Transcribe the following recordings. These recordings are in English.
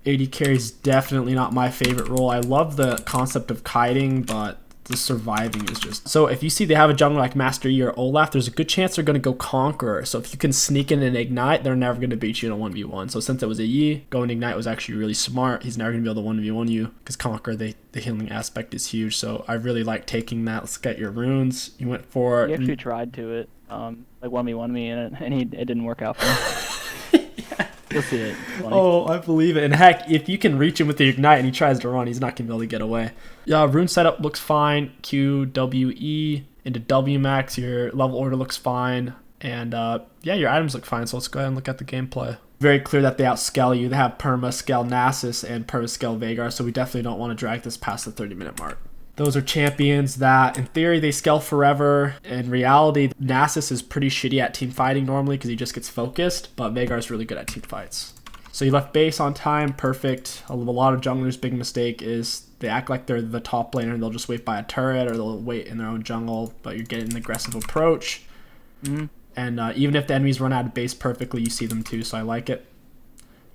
AD carry is definitely not my favorite role. I love the concept of kiting, but the surviving is just... So if you see they have a jungler like Master Yi or Olaf, there's a good chance they're going to go Conqueror. So if you can sneak in and Ignite, they're never going to beat you in a 1v1. So since it was a Yi, going Ignite was actually really smart. He's never going to be able to 1v1 you because Conqueror, the healing aspect is huge. So I really like taking that. Let's get your runes. You went for... He actually tried to it, like 1v1 me, and it didn't work out for him. You'll see it. Oh, I believe it. And heck, if you can reach him with the Ignite and he tries to run, he's not going to be able to get away. Yeah, rune setup looks fine. Q, W, E into W max. Your level order looks fine. And yeah, your items look fine. So let's go ahead and look at the gameplay. Very clear that they outscale you. They have perma scale Nasus and perma scale Veigar. So we definitely don't want to drag this past the 30-minute mark. Those are champions that, in theory, they scale forever. In reality, Nasus is pretty shitty at team fighting normally because he just gets focused, but Veigar is really good at team fights. So you left base on time, perfect. A lot of junglers' big mistake is they act like they're the top laner and they'll just wait by a turret or they'll wait in their own jungle, but you're getting an aggressive approach. And even if the enemies run out of base perfectly, you see them too, so I like it.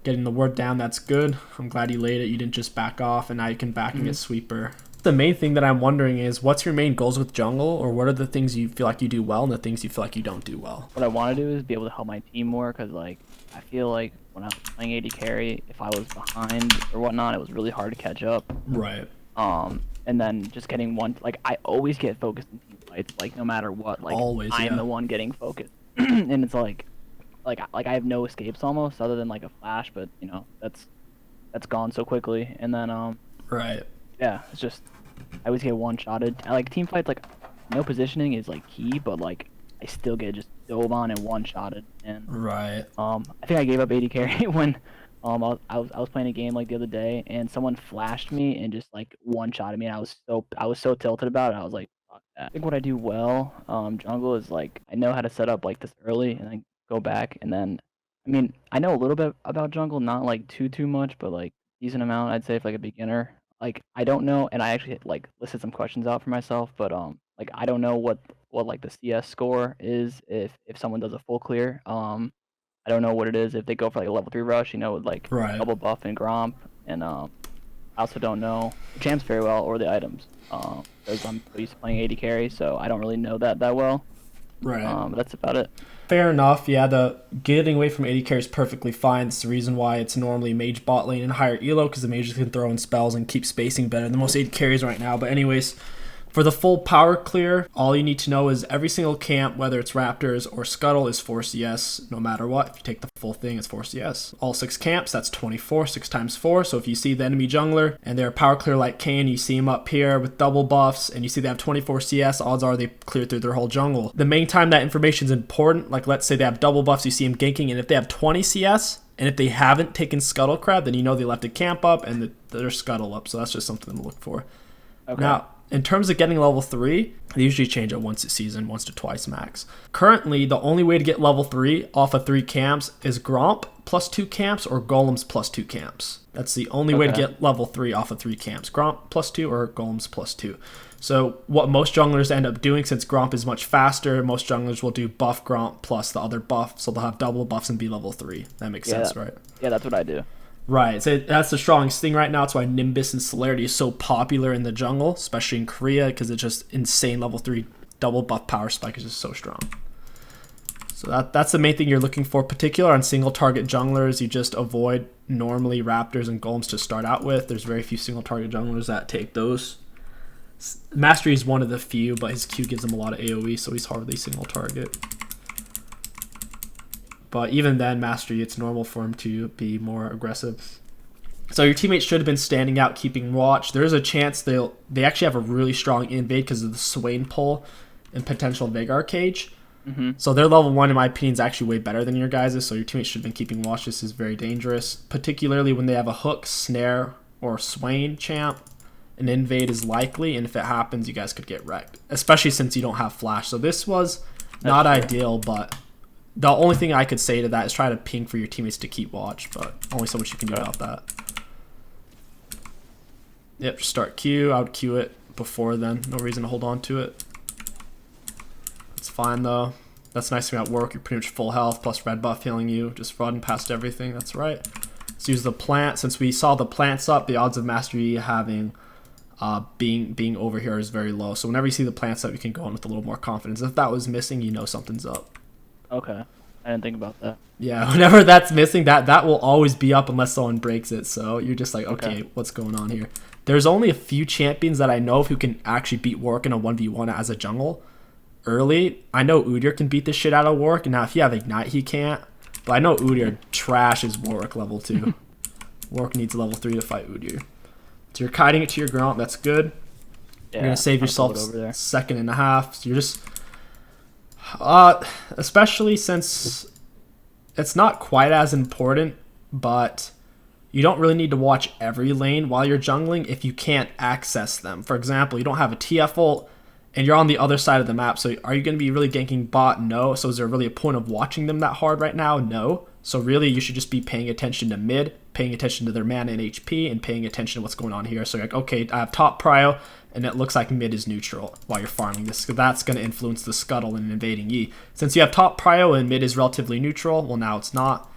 Getting the ward down, that's good. I'm glad you laid it. You didn't just back off, and now you can back and get sweeper. The main thing that I'm wondering is what's your main goals with jungle, or what are the things you feel like you do well and the things you feel like you don't do well? What I want to do is be able to help my team more, because like I feel like when I was playing AD carry, if I was behind or whatnot, it was really hard to catch up. Right. And then just getting one, like I always get focused in team fights, like no matter what, like Always, I'm the one getting focused, and it's like I have no escapes almost other than like a flash, but you know that's gone so quickly, and then Right. yeah, it's just I always get one-shotted. I like team fights, like no positioning is like key, but like I still get just dove on and one-shotted. And Right. I think I gave up AD carry when I was playing a game like the other day and someone flashed me and just like one-shotted me, and I was so tilted about it. I was like, fuck that. I think what I do well, jungle, is like I know how to set up like this early and then go back, and then I mean I know a little bit about jungle, not like too much, but like decent amount I'd say for like a beginner. Like I don't know, and I actually like listed some questions out for myself, but like I don't know what like the CS score is if someone does a full clear. I don't know what it is if they go for like a level 3 rush, you know, with like double buff and Gromp, and I also don't know the champs very well or the items, because I'm used to playing AD carry, so I don't really know that well. Right. But that's about it. Fair enough. Yeah, the getting away from AD carry is perfectly fine. It's the reason why it's normally mage bot lane and higher elo, because the mages can throw in spells and keep spacing better than most AD carries right now. But anyways, for the full power clear, all you need to know is every single camp, whether it's Raptors or Scuttle, is 4 CS no matter what. If you take the full thing, it's 4 CS. All 6 camps, that's 24, 6 times 4. So if you see the enemy jungler and they're power clear like Kayn, you see them up here with double buffs, and you see they have 24 CS, odds are they clear through their whole jungle. The main time that information is important, like let's say they have double buffs, you see them ganking, and if they have 20 CS, and if they haven't taken Scuttle Crab, then you know they left a camp up and they're Scuttle up. So that's just something to look for. Okay. Now, in terms of getting level 3, they usually change it once a season, once to twice max. Currently, the only way to get level 3 off of 3 camps is Gromp plus 2 camps or Golems plus 2 camps. That's the only way to get level 3 off of 3 camps. Gromp plus 2 or Golems plus 2. So what most junglers end up doing, since Gromp is much faster, most junglers will do buff Gromp plus the other buff, so they'll have double buffs and be level 3. That makes sense, right? Yeah, that's what I do. Right, so that's the strongest thing right now. That's why Nimbus and Celerity is so popular in the jungle, especially in Korea, because it's just insane. Level 3 double buff power spike is just so strong. So that's the main thing you're looking for. Particular on single target junglers, you just avoid normally Raptors and Golems to start out with. There's very few single target junglers that take those. Mastery is one of the few, but his Q gives him a lot of AoE, so he's hardly single target. But even then, Mastery, it's normal for him to be more aggressive. So your teammates should have been standing out, keeping watch. There is a chance they actually have a really strong invade because of the Swain pull and potential Veigar cage. So their level 1, in my opinion, is actually way better than your guys'. So your teammates should have been keeping watch. This is very dangerous, particularly when they have a hook, snare, or Swain champ. An invade is likely, and if it happens, you guys could get wrecked, especially since you don't have flash. So this was not ideal, but the only thing I could say to that is try to ping for your teammates to keep watch, but only so much you can do about that. Yep, just start Q. I would Q it before then. No reason to hold on to it. It's fine, though. That's the nice thing about Warwick. You're pretty much full health, plus red buff healing you. Just running past everything. That's right. So use the plant. Since we saw the plants up, the odds of Master Yi having being over here is very low. So whenever you see the plants up, you can go in with a little more confidence. If that was missing, you know something's up. Okay. I didn't think about that. Yeah, whenever that's missing, that will always be up unless someone breaks it. So you're just like, okay, what's going on here? There's only a few champions that I know of who can actually beat Warwick in a 1v1 as a jungle early. I know 𝐒𝐿 can beat the shit out of Warwick. Now, if you have Ignite, he can't. But I know 𝐒𝐿 trashes Warwick level 2. Warwick needs level 3 to fight 𝐒𝐿. So you're kiting it to your Gromp. That's good. You're going to save yourself a second and a half. So you're just... especially since it's not quite as important, but you don't really need to watch every lane while you're jungling if you can't access them. For example, you don't have a TF ult and you're on the other side of the map. So are you going to be really ganking bot? No. So is there really a point of watching them that hard right now? No. So really you should just be paying attention to mid, paying attention to their mana and HP, and paying attention to what's going on here. So you're like, okay, I have top prio, and it looks like mid is neutral while you're farming this. So that's going to influence the scuttle and invading Yi. Since you have top prio and mid is relatively neutral, well, now it's not.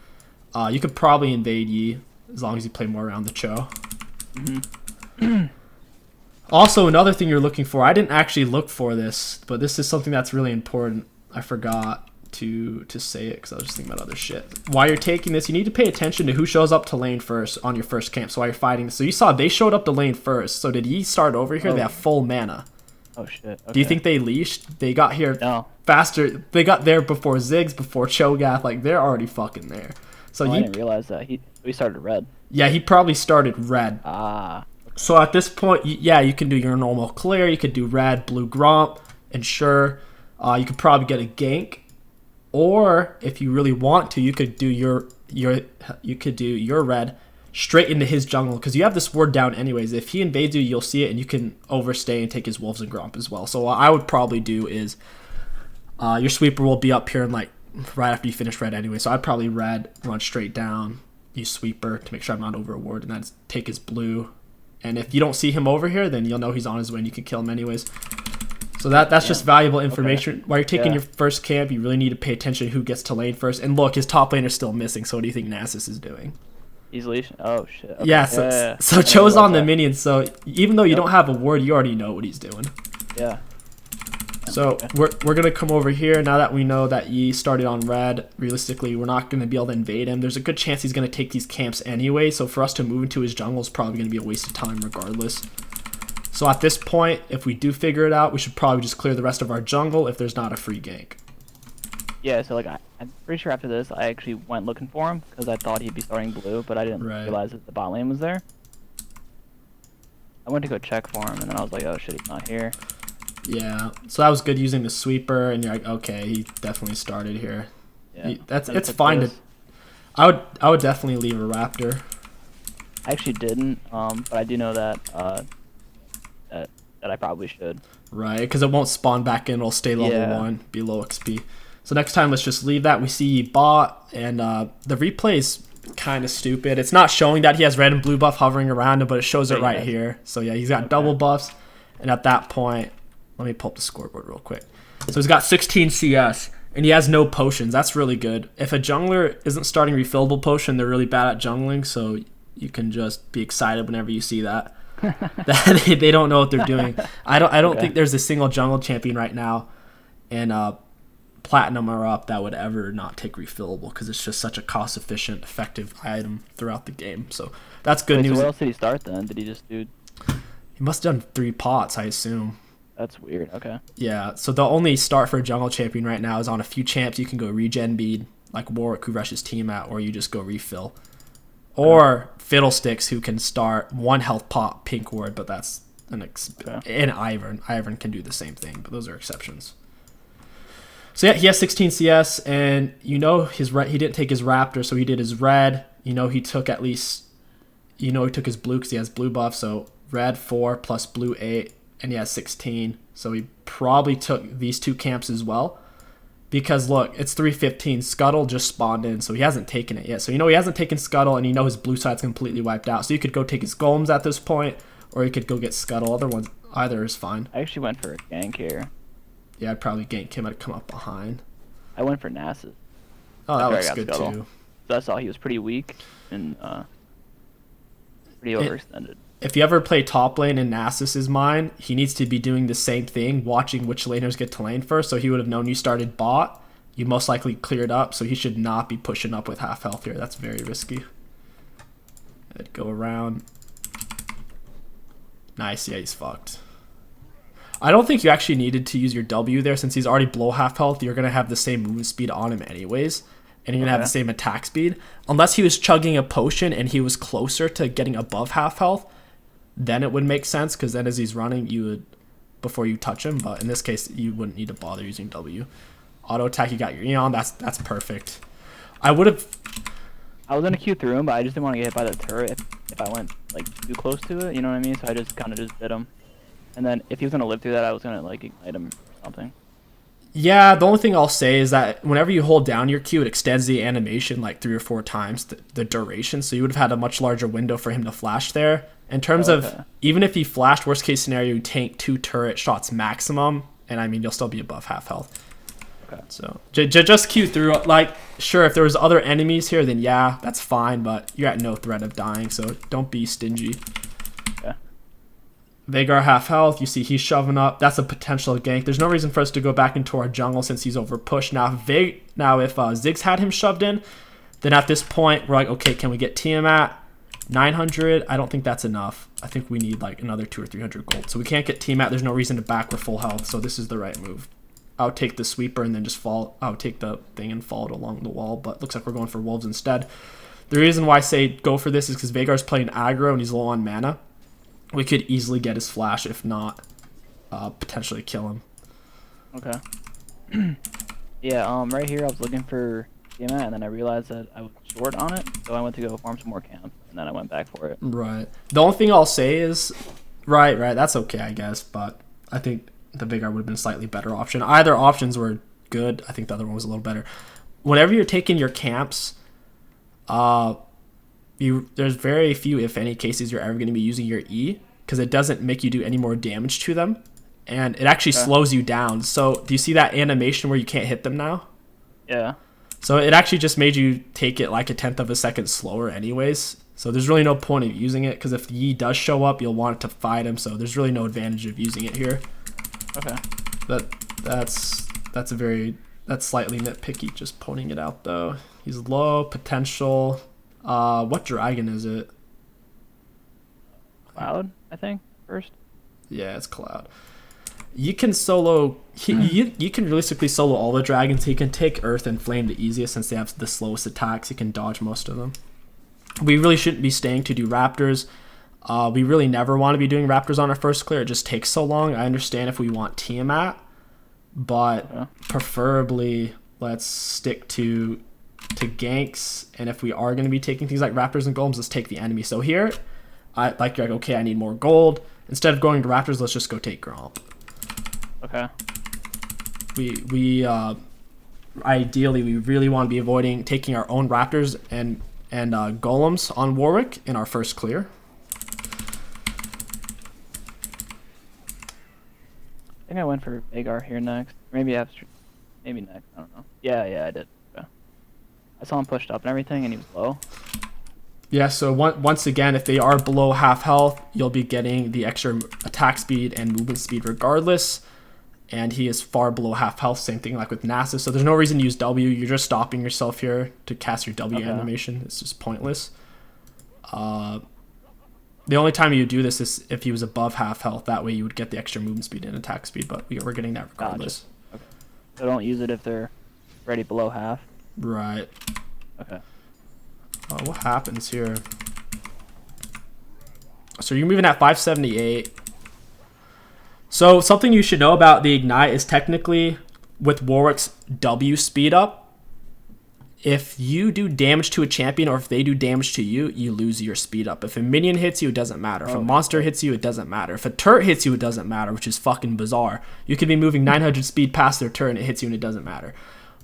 You could probably invade Yi as long as you play more around the Cho. Also, another thing you're looking for, I didn't actually look for this, but this is something that's really important. I forgot to say it because I was just thinking about other shit. While you're taking this, you need to pay attention to who shows up to lane first on your first camp. So while you're fighting, so you saw they showed up to lane first. So did Yi start over here? They have full mana. Oh shit. Okay. Do you think they leashed? They got here faster. They got there before Ziggs, before Cho'Gath. Like they're already fucking there. So I didn't realize that he started red. Yeah, he probably started red. Ah. So at this point, yeah, you can do your normal clear. You could do red, blue Gromp, ensure. You could probably get a gank. Or if you really want to, you could do your red straight into his jungle because you have this ward down anyways. If he invades you, you'll see it, and you can overstay and take his wolves and Gromp as well. So what I would probably do is your sweeper will be up here and like right after you finish red anyway. So I'd probably red, run straight down, use sweeper to make sure I'm not over a ward, and then take his blue. And if you don't see him over here, then you'll know he's on his way and you can kill him anyways. So that's just valuable information. Okay. While you're taking your first camp, you really need to pay attention to who gets to lane first. And look, his top laner is still missing. So what do you think Nasus is doing? He's leashing. Oh shit. Okay. Yeah, so Cho's on the minions. So even though you don't have a ward, you already know what he's doing. Yeah. So we're gonna come over here now that we know that Yi started on red. Realistically, we're not gonna be able to invade him. There's a good chance he's gonna take these camps anyway. So for us to move into his jungle is probably gonna be a waste of time regardless. So at this point, if we do figure it out, we should probably just clear the rest of our jungle if there's not a free gank. Yeah, so like I'm pretty sure after this, I actually went looking for him because I thought he'd be starting blue, but I didn't realize that the bot lane was there. I went to go check for him, and then I was like, oh shit, he's not here. Yeah, so that was good using the sweeper, and you're like, okay, he definitely started here. Yeah, it's fine to. I would definitely leave a raptor. I actually didn't, but I do know that that I probably should. Right, because it won't spawn back in. It'll stay level 1, be low XP. So next time, let's just leave that. We see bot, and the replay is kind of stupid. It's not showing that he has red and blue buff hovering around him, but it shows it right here. So yeah, he's got double buffs, and at that point, let me pull up the scoreboard real quick. So he's got 16 CS, and he has no potions. That's really good. If a jungler isn't starting refillable potion, they're really bad at jungling, so you can just be excited whenever you see that. They don't know what they're doing. I don't think there's a single jungle champion right now, and platinum or up that would ever not take refillable because it's just such a cost efficient, effective item throughout the game. So that's good news. So where else did he start then? Did he just do? He must have done 3 pots, I assume. That's weird. Okay. Yeah. So the only start for a jungle champion right now is on a few champs. You can go regen bead like Warwick, who rushes team at, or you just go refill. Or Fiddlesticks, who can start 1 health pot pink ward, but that's and Ivern can do the same thing, but those are exceptions. So yeah, he has 16 CS, and you know he didn't take his raptor, so he did his red. You know he took at least, he took his blue because he has blue buff, so red 4 plus blue 8, and he has 16. So he probably took these 2 camps as well. Because look, it's 3:15. Scuttle just spawned in, so he hasn't taken it yet. So he hasn't taken Scuttle, and his blue side's completely wiped out. So you could go take his golems at this point, or you could go get Scuttle. Either is fine. I actually went for a gank here. Yeah, I'd probably gank him. I'd come up behind. I went for Nasus. Oh, that looks good too. So I saw he was pretty weak, and pretty overextended. If you ever play top lane in Nasus's mind, he needs to be doing the same thing, watching which laners get to lane first. So he would have known you started bot. You most likely cleared up, so he should not be pushing up with half health here. That's very risky. I'd go around. Nice, yeah, he's fucked. I don't think you actually needed to use your W there. Since he's already below half health, you're going to have the same movement speed on him anyways. And you're going to have the same attack speed. Unless he was chugging a potion and he was closer to getting above half health, then it would make sense. Because then as he's running, you would, before you touch him. But in this case, you wouldn't need to bother using W. Auto attack, you got your Eon. That's perfect. I was gonna Q through him, but I just didn't want to get hit by the turret if I went like too close to it. You know what I mean? So I just kind of just bit him. And then if he was gonna live through that, I was gonna like ignite him or something. Yeah, the only thing I'll say is that whenever you hold down your Q, it extends the animation like 3 or 4 times the duration. So you would have had a much larger window for him to flash there. In terms of even if he flashed, worst case scenario, you tank 2 turret shots maximum, and I mean you'll still be above half health. So just Q through. Like, sure, if there was other enemies here, then yeah, that's fine. But you're at no threat of dying, so don't be stingy. Okay. Veigar half health. You see he's shoving up. That's a potential gank. There's no reason for us to go back into our jungle since he's over pushed. Now if Ziggs had him shoved in, then at this point we're like, okay, can we get Tiamat? 900. I don't think that's enough. I think we need like another 200 or 300 gold. So we can't get Tiamat. There's no reason to back with full health. So this is the right move. I would take the sweeper and then just fall. I would take the thing and fall it along the wall, but looks like we're going for wolves instead. The reason why I say go for this is because Veigar's playing aggro and he's low on mana. We could easily get his flash, if not, potentially kill him. Okay. Yeah, right here I was looking for Tiamat and then I realized that I was short on it, so I went to go farm some more camp and then I went back for it. Right. The only thing I'll say is, right, that's okay, I guess, but I think the Veigar would have been a slightly better option. Either options were good. I think the other one was a little better. Whenever you're taking your camps, there's very few, if any, cases you're ever going to be using your E, because it doesn't make you do any more damage to them, and it actually slows you down. So do you see that animation where you can't hit them now? Yeah. So it actually just made you take it like 1/10 of a second slower anyways. So there's really no point of using it, because if the E does show up, you'll want it to fight him, so there's really no advantage of using it here. Okay. That's slightly nitpicky, just pointing it out though. He's low potential. What dragon is it? Cloud, I think, first. Yeah, it's Cloud. You can solo. You can realistically solo all the dragons. He can take Earth and Flame the easiest since they have the slowest attacks. He can dodge most of them. We really shouldn't be staying to do Raptors. We really never want to be doing Raptors on our first clear. It just takes so long. I understand if we want Tiamat, but preferably let's stick to ganks. And if we are going to be taking things like Raptors and Golems, let's take the enemy. So here, you're like, okay, I need more gold. Instead of going to Raptors, let's just go take Gromp. Okay. We ideally we really want to be avoiding taking our own Raptors and Golems on Warwick in our first clear. I think I went for Veigar here next. Maybe next. I don't know. Yeah, I did. Okay. I saw him pushed up and everything, and he was low. Yeah, so once again, if they are below half health, you'll be getting the extra attack speed and movement speed regardless. And he is far below half health, same thing like with Nasus. So there's no reason to use W. You're just stopping yourself here to cast your W animation. It's just pointless. The only time you do this is if he was above half health. That way you would get the extra movement speed and attack speed, but we're getting that regardless. Gotcha. Okay. So don't use it if they're already below half? Right. Okay. What happens here? So you're moving at 578. So something you should know about the Ignite is technically with Warwick's W speed up, if you do damage to a champion or if they do damage to you, you lose your speed up. If a minion hits you, it doesn't matter. If a monster hits you, it doesn't matter. If a turret hits you, it doesn't matter, which is fucking bizarre. You could be moving 900 speed past their turret and it hits you and it doesn't matter.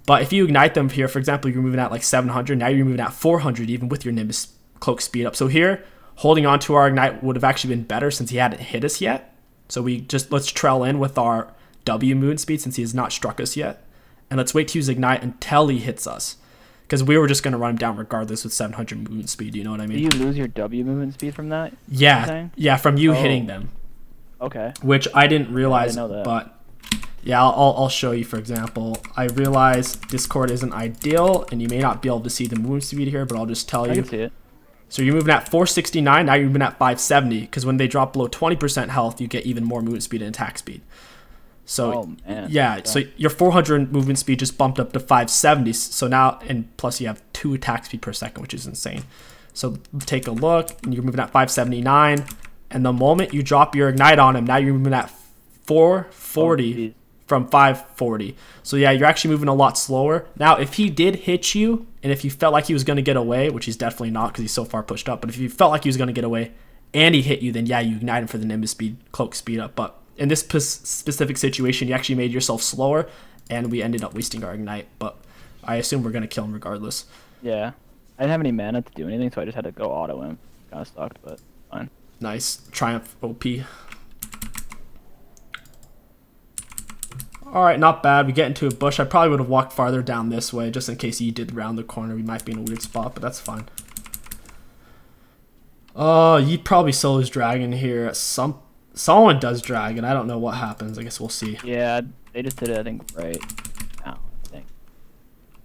But if you ignite them here, for example, you're moving at like 700, now you're moving at 400 even with your Nimbus cloak speed up. So here, holding on to our Ignite would have actually been better since he hadn't hit us yet. So let's trail in with our W movement speed since he has not struck us yet. And let's wait to use Ignite until he hits us. because we were just going to run him down regardless with 700 movement speed. You know what I mean? Do you lose your W movement speed from that? Yeah, from you hitting them. Okay. Which I didn't realize, know that. but yeah, I'll show you. For example, I realized Discord isn't ideal, and you may not be able to see the movement speed here, but I'll just tell you. I can see it. So you're moving at 469, now you're moving at 570, because when they drop below 20% health, you get even more movement speed and attack speed. So yeah, so your 400 movement speed just bumped up to 570. So now, and plus you have 2 attack speed per second, which is insane. So take a look, and you're moving at 579, and the moment you drop your ignite on him, now you're moving at 440 from 540. So yeah, you're actually moving a lot slower. Now, if he did hit you, and if you felt like he was going to get away, which he's definitely not because he's so far pushed up, but if you felt like he was going to get away and he hit you, then yeah, you ignite him for the Nimbus speed, cloak speed up. But in this specific situation, you actually made yourself slower, and we ended up wasting our ignite. But I assume we're going to kill him regardless. Yeah. I didn't have any mana to do anything, so I just had to go auto him. Kind of sucked, but fine. Nice. Triumph OP. Alright, not bad. We get into a bush. I probably would have walked farther down this way just in case he did round the corner. We might be in a weird spot, but that's fine. He probably solos dragon here. Someone does dragon. I don't know what happens. I guess we'll see. Yeah, they just did it, I think, right now, I think.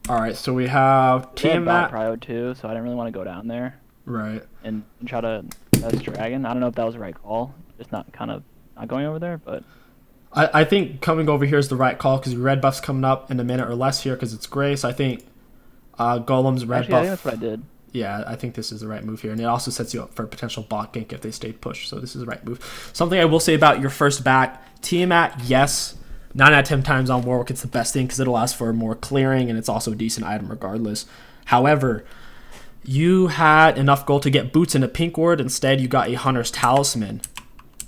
Alright, so we have Tiamat. Prio too, so I didn't really want to go down there. Right. And try to test dragon. I don't know if that was the right call. Just not going over there, but... I think coming over here is the right call because your red buff's coming up in a minute or less here because it's gray. So I think Golem's red buff. I think that's what I did. Yeah, I think this is the right move here. And it also sets you up for a potential bot gank if they stay pushed. So this is the right move. Something I will say about your first back, Tiamat, yes. 9 out of 10 times on Warwick, it's the best thing because it allows for more clearing and it's also a decent item regardless. However, you had enough gold to get boots into pink ward. Instead, you got a Hunter's Talisman.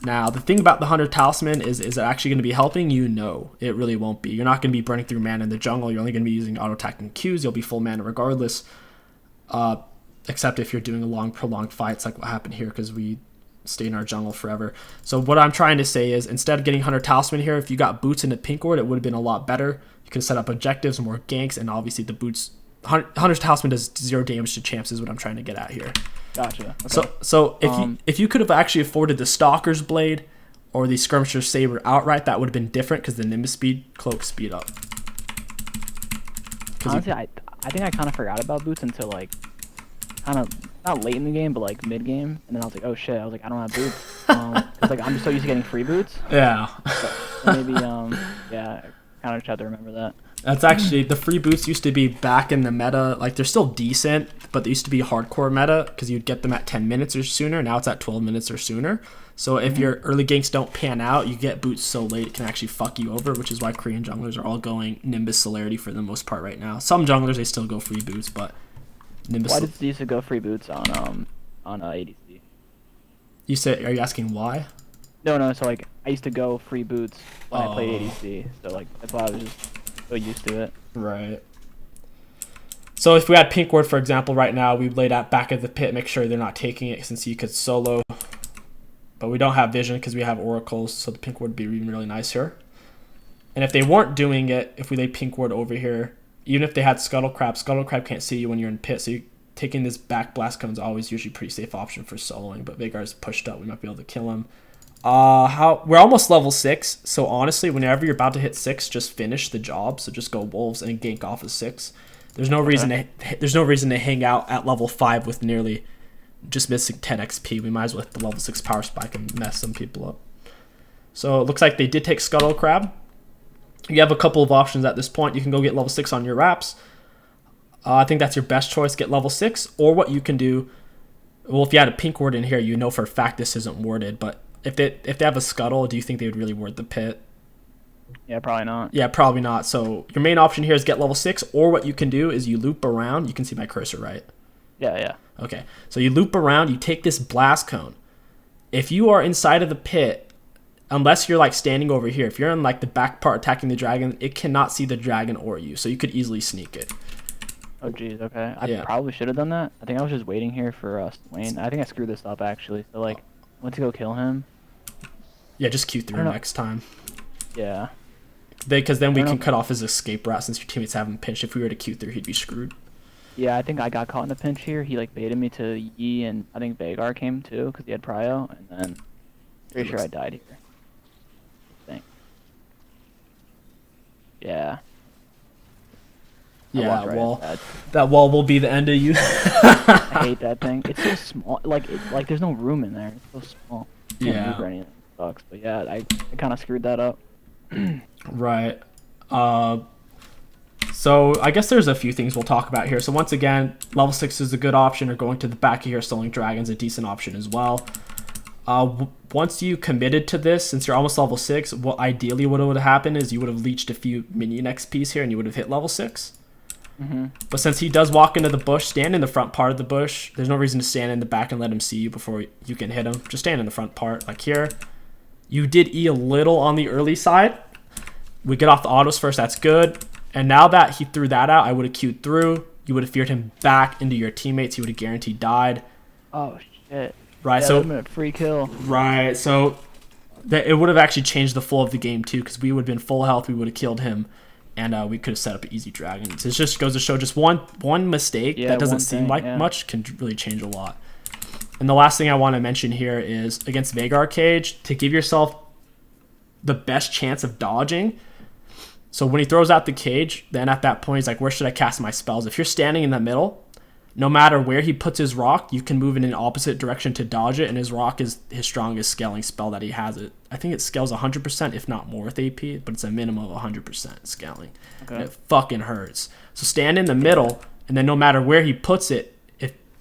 Now, the thing about the Hunter Talisman is it actually going to be helping you? No, it really won't be. You're not going to be burning through mana in the jungle. You're only going to be using auto-attacking Qs. You'll be full mana regardless, except if you're doing a long, prolonged fights like what happened here because we stay in our jungle forever. So what I'm trying to say is instead of getting Hunter Talisman here, if you got boots into pink ward, it would have been a lot better. You could set up objectives, more ganks, and obviously the boots... Hunter's Talisman does 0 damage to champs is what I'm trying to get at here. Gotcha. Okay. So if you could have actually afforded the Stalker's Blade or the Skirmisher's Saber outright, that would have been different because the Nimbus speed, cloak speed up. Honestly, I think I kind of forgot about boots until like kind of not late in the game, but like mid game, and then I was like, oh shit, I was like, I don't have boots. Cause like I'm just so used to getting free boots. Yeah. So maybe yeah, kind of just have to remember that. That's actually, the free boots used to be back in the meta. Like, they're still decent, but they used to be hardcore meta because you'd get them at 10 minutes or sooner. Now it's at 12 minutes or sooner. So if your early ganks don't pan out, you get boots so late it can actually fuck you over, which is why Korean junglers are all going Nimbus Celerity for the most part right now. Some junglers, they still go free boots, but Nimbus... Why did you used to go free boots on ADC? You said, are you asking why? No, so like, I used to go free boots when I played ADC, so like, that's why I was just... so used to it. Right. So if we had pink ward, for example, right now, we'd lay that back at the pit, make sure they're not taking it since you could solo. But we don't have vision because we have oracles, so the pink ward would be really nice here. And if they weren't doing it, if we lay pink ward over here, even if they had Scuttle Crab can't see you when you're in pit, so taking this back blast cone is always usually a pretty safe option for soloing. But Vagar's pushed up, we might be able to kill him. We're almost level 6, so honestly, whenever you're about to hit 6, just finish the job. So just go wolves and gank off of 6. There's no reason to hang out at level 5 with nearly just missing 10 XP. We might as well hit the level 6 power spike and mess some people up. So it looks like they did take Scuttle Crab. You have a couple of options at this point. You can go get level 6 on your wraps. I think that's your best choice, get level 6. Or what you can do, well, if you had a pink ward in here, you know for a fact this isn't warded, but if they have a scuttle, do you think they would really ward the pit? Yeah, probably not. Yeah, probably not. So your main option here is get level 6, or what you can do is you loop around. You can see my cursor, right? Yeah. Okay, so you loop around, you take this blast cone. If you are inside of the pit, unless you're like standing over here, if you're in like the back part attacking the dragon, it cannot see the dragon or you, so you could easily sneak it. Oh geez, okay. I probably should have done that. I think I was just waiting here for Wayne. I think I screwed this up actually. So like, I went to go kill him. Yeah, just Q3 next time. Yeah. Because then we can cut off his escape route since your teammates haven't pinched. If we were to Q3, he'd be screwed. Yeah, I think I got caught in a pinch here. He like baited me to Yi, and I think Vagar came too because he had prio, and then pretty sure I died here. I think. Yeah. Yeah, Right well, that wall will be the end of you. I hate that thing. It's so small. Like there's no room in there. It's so small. Can't move or anything. It sucks. But yeah, I kind of screwed that up. Right. So I guess there's a few things we'll talk about here. So once again, level 6 is a good option, or going to the back of here, Stoling Dragon's a decent option as well. Once you committed to this, since you're almost level 6, what ideally would have happened is you would have leached a few minion XPs here and you would have hit level 6. But since he does walk into the bush, stand in the front part of the bush. There's no reason to stand in the back and let him see you before you can hit him. Just stand in the front part, like here. You did E a little on the early side. We get off the autos first, that's good. And now that he threw that out, I would have queued through. You would have feared him back into your teammates. He would have guaranteed died. Oh, shit. Right, yeah, so... a free kill. Right, so... it would have actually changed the flow of the game, too, because we would have been full health, we would have killed him. And we could have set up an easy dragon. So it just goes to show just one mistake that doesn't seem like much can really change a lot. And the last thing I want to mention here is against Vagar Cage, to give yourself the best chance of dodging. So when he throws out the cage, then at that point he's like, where should I cast my spells? If you're standing in the middle, no matter where he puts his rock, you can move in an opposite direction to dodge it, and his rock is his strongest scaling spell that he has. It, I think it scales 100%, if not more with AP, but it's a minimum of 100% scaling. Okay. And it fucking hurts. So stand in the middle, and then no matter where he puts it,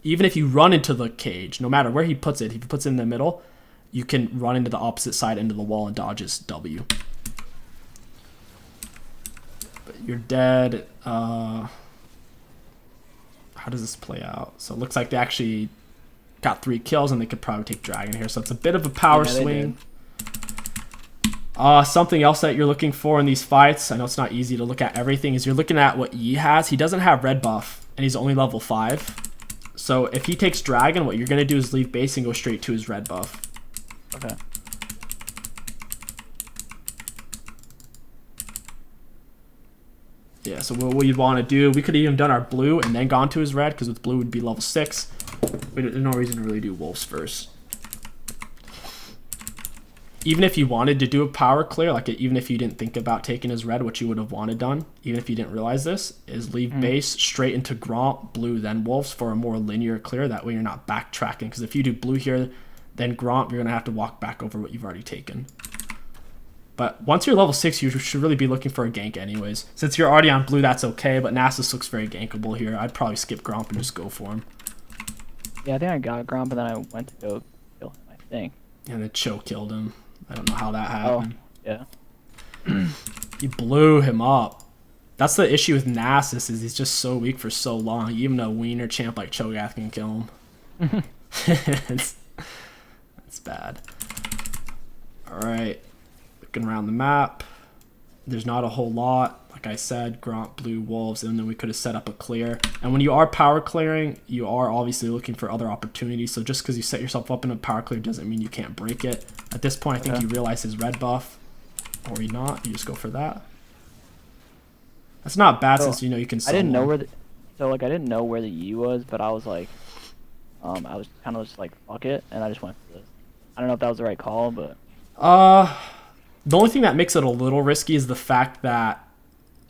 even if you run into the cage, no matter where he puts it, if he puts it in the middle, you can run into the opposite side into the wall and dodge his W. But you're dead. How does this play out? So it looks like they actually got 3 kills, and they could probably take dragon here. So it's a bit of a power swing. Something else that you're looking for in these fights, I know it's not easy to look at everything, is you're looking at what Yi has. He doesn't have red buff, and he's only level 5. So if he takes dragon, what you're going to do is leave base and go straight to his red buff. Okay. Yeah, so what we'd want to do, we could have even done our blue and then gone to his red, because with blue would be level 6. There's no reason to really do wolves first. Even if you wanted to do a power clear, like even if you didn't think about taking his red, what you would have wanted done, even if you didn't realize this, is leave base straight into Gromp, blue, then wolves for a more linear clear. That way you're not backtracking, because if you do blue here, then Gromp, you're going to have to walk back over what you've already taken. But once you're level 6, you should really be looking for a gank anyways. Since you're already on blue, that's okay, but Nasus looks very gankable here. I'd probably skip Gromp and just go for him. Yeah, I think I got Gromp, and then I went to go kill him, I think. And then Cho killed him. I don't know how that happened. Oh, yeah. He blew him up. That's the issue with Nasus, is he's just so weak for so long. Even a wiener champ like Cho'Gath can kill him. It's bad. Alright. Looking around the map. There's not a whole lot. Like I said, Gromp, blue, wolves, and then we could have set up a clear. And when you are power clearing, you are obviously looking for other opportunities. So just because you set yourself up in a power clear doesn't mean you can't break it. At this point, I think you realize his red buff. Or you not. You just go for that. That's not bad, since you know you can solo. I didn't know where the... So, like, I didn't know where the E was, but I was like... I was kind of just like, fuck it, and I just went for this. I don't know if that was the right call, but... The only thing that makes it a little risky is the fact that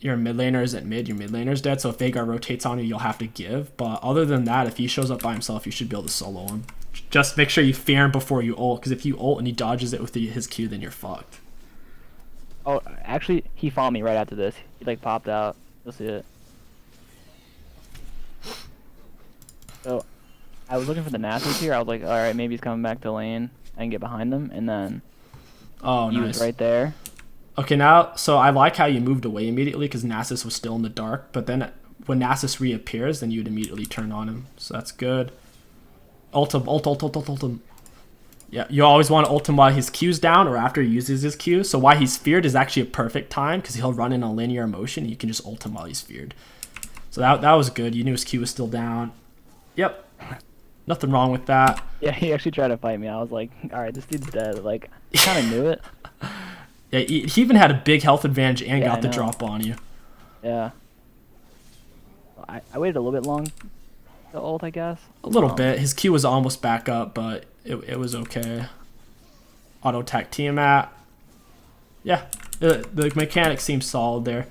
your mid laner isn't mid, your mid laner's dead, so if Vagar rotates on you, you'll have to give. But other than that, if he shows up by himself, you should be able to solo him. Just make sure you fear him before you ult, because if you ult and he dodges it with his Q, then you're fucked. Oh, actually, he fought me right after this. He, like, popped out. You'll see it. So, I was looking for the Nasus here. I was like, alright, maybe he's coming back to lane. I can get behind him, and then... Oh, he was right there. Okay, now, so I like how you moved away immediately, because Nasus was still in the dark, but then when Nasus reappears, then you'd immediately turn on him. So that's good. Ult him. Yeah, you always want to ult him while his Q's down or after he uses his Q. So why he's feared is actually a perfect time, because he'll run in a linear motion. You can just ult him while he's feared. So that was good. You knew his Q was still down. Yep. Nothing wrong with that. Yeah, he actually tried to fight me. I was like, alright, this dude's dead. Like, I kind of knew it. Yeah, he even had a big health advantage and got the drop on you. Yeah. I waited a little bit long to ult, I guess. A little bit. His Q was almost back up, but it was okay. Auto attack Tiamat. Yeah, the mechanics seem solid there.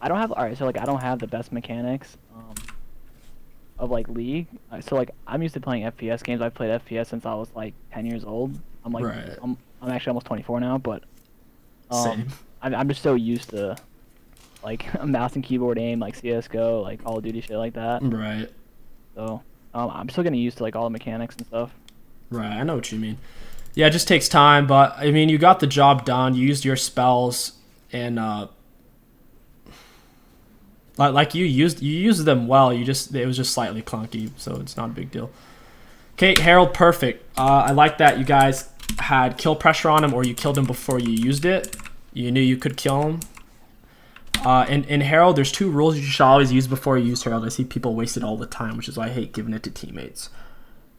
I don't have alright, so like I don't have the best mechanics of like League. So like I'm used to playing FPS games. I've played FPS since I was like 10 years old. I'm like Right. I'm actually almost 24 now, but Same. I'm just so used to like a mouse and keyboard aim, like CS:GO, like Call of Duty shit like that. Right. So I'm still getting used to like all the mechanics and stuff. Right. I know what you mean. Yeah, it just takes time, but I mean, you got the job done. You used your spells, and like you used them well. It was just slightly clunky, so it's not a big deal. Okay, Herald, perfect. I like that you guys had kill pressure on him, or you killed him before you used it. You knew you could kill him. In Herald, there's 2 rules you should always use before you use Herald. I see people waste it all the time, which is why I hate giving it to teammates.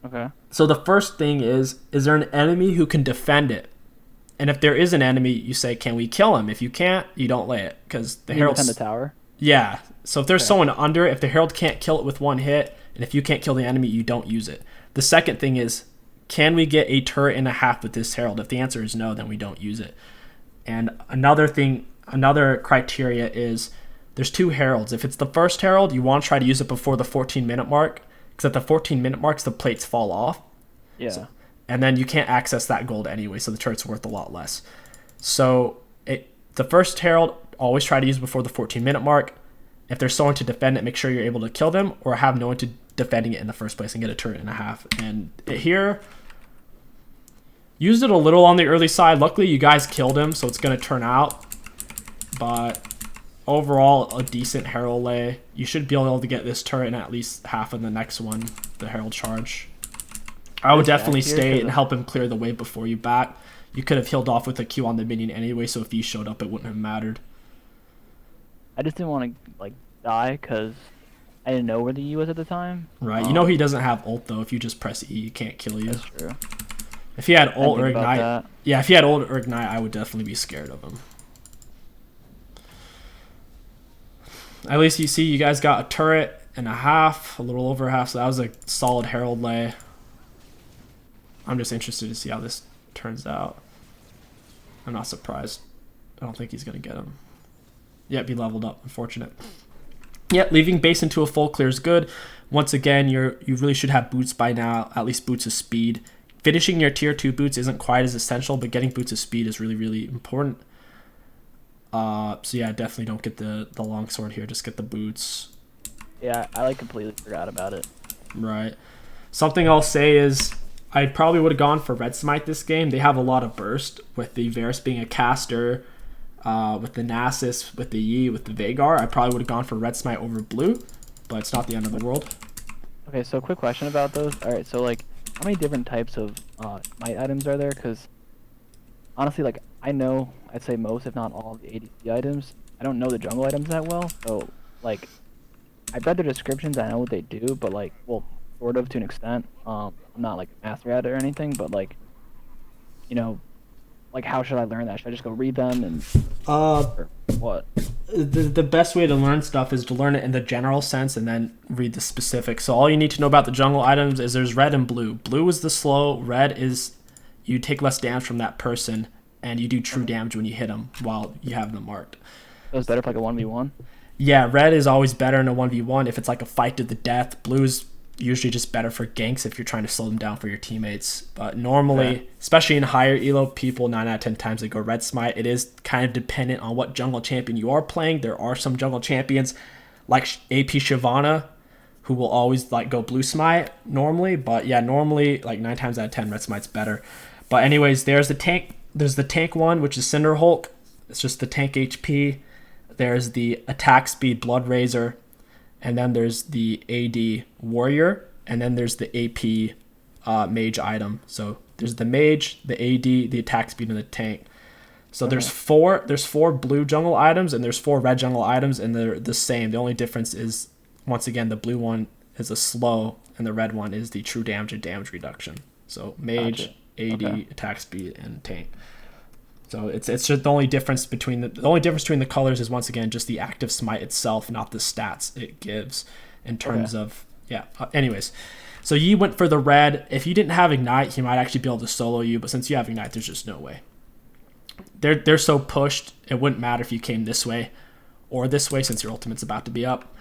Okay. So the first thing is there an enemy who can defend it? And if there is an enemy, you say, can we kill him? If you can't, you don't lay it, because the Herald's... defend the tower? Yeah. So if there's someone under it, if the Herald can't kill it with 1 hit, and if you can't kill the enemy, you don't use it. The second thing is, can we get a turret and a half with this Herald? If the answer is no, then we don't use it. And another criteria is there's 2 Heralds. If it's the first Herald, you want to try to use it before the 14-minute mark, because at the 14-minute marks, the plates fall off. Yeah. And then you can't access that gold anyway, so the turret's worth a lot less. So the first Herald, always try to use before the 14-minute mark. If there's someone to defend it, make sure you're able to kill them, or have no one to defending it in the first place and get a turret and a half. And here, used it a little on the early side. Luckily, you guys killed him, so it's going to turn out. But overall, a decent Herald lay. You should be able to get this turret and at least half of the next one, the Herald charge. I would definitely stay and help him clear the wave before you back. You could have healed off with a Q on the minion anyway, so if you showed up, it wouldn't have mattered. I just didn't want to like die because I didn't know where the E was at the time. Right. You know he doesn't have ult, though. If you just press E, he can't kill you. That's true. If he had ult or ignite... Yeah, if he had ult or ignite, I would definitely be scared of him. At least you see you guys got a turret and a half, a little over half, so that was a solid Herald lay. I'm just interested to see how this turns out. I'm not surprised. I don't think he's going to get him. Yeah, be leveled up. Unfortunate. Yeah, leaving base into a full clear is good. Once again, you really should have boots by now, at least boots of speed. Finishing your tier 2 boots isn't quite as essential, but getting boots of speed is really, really important. So yeah, definitely don't get the longsword here. Just get the boots. Yeah, I like completely forgot about it. Right. Something I'll say is I probably would have gone for Red Smite this game. They have a lot of burst, with the Varus being a caster, with the Nasus, with the Yi, with the Veigar. I probably would have gone for Red Smite over Blue, but it's not the end of the world. Okay, so quick question about those. Alright, so like, how many different types of Smite items are there? Because honestly, like, I know, I'd say most, if not all, of the ADC items. I don't know the jungle items that well, so, like, I've read the descriptions, I know what they do, but, like, well, sort of, to an extent. I'm not, like, a master at it or anything, but, like, you know, like, how should I learn that? Should I just go read them and... or what? The best way to learn stuff is to learn it in the general sense and then read the specifics. So all you need to know about the jungle items is there's red and blue. Blue is the slow, red is you take less damage from that person, and you do true damage when you hit them while you have them marked. So it's better for like a 1v1? Yeah, red is always better in a 1v1 if it's like a fight to the death. Blue is usually just better for ganks if you're trying to slow them down for your teammates. But normally, especially in higher elo, people 9 out of 10 times they go red smite. It is kind of dependent on what jungle champion you are playing. There are some jungle champions like AP Shyvana who will always like go blue smite normally. But yeah, normally like 9 times out of 10 red smite's better. But anyways, there's the tank. There's the tank one, which is Cinder Hulk. It's just the tank HP. There's the attack speed Blood Razor. And then there's the AD Warrior. And then there's the AP Mage item. So there's the Mage, the AD, the attack speed, and the tank. So there's four blue jungle items and there's 4 red jungle items, and they're the same. The only difference is, once again, the blue one is a slow and the red one is the true damage and damage reduction. So Mage, AD, attack speed, and tank. So it's just the only difference between the colors is once again just the active smite itself, not the stats it gives in terms of yeah. Anyways, so Yi went for the red. If you didn't have ignite, he might actually be able to solo you, but since you have ignite, there's just no way. They're so pushed, it wouldn't matter if you came this way or this way since your ultimate's about to be up.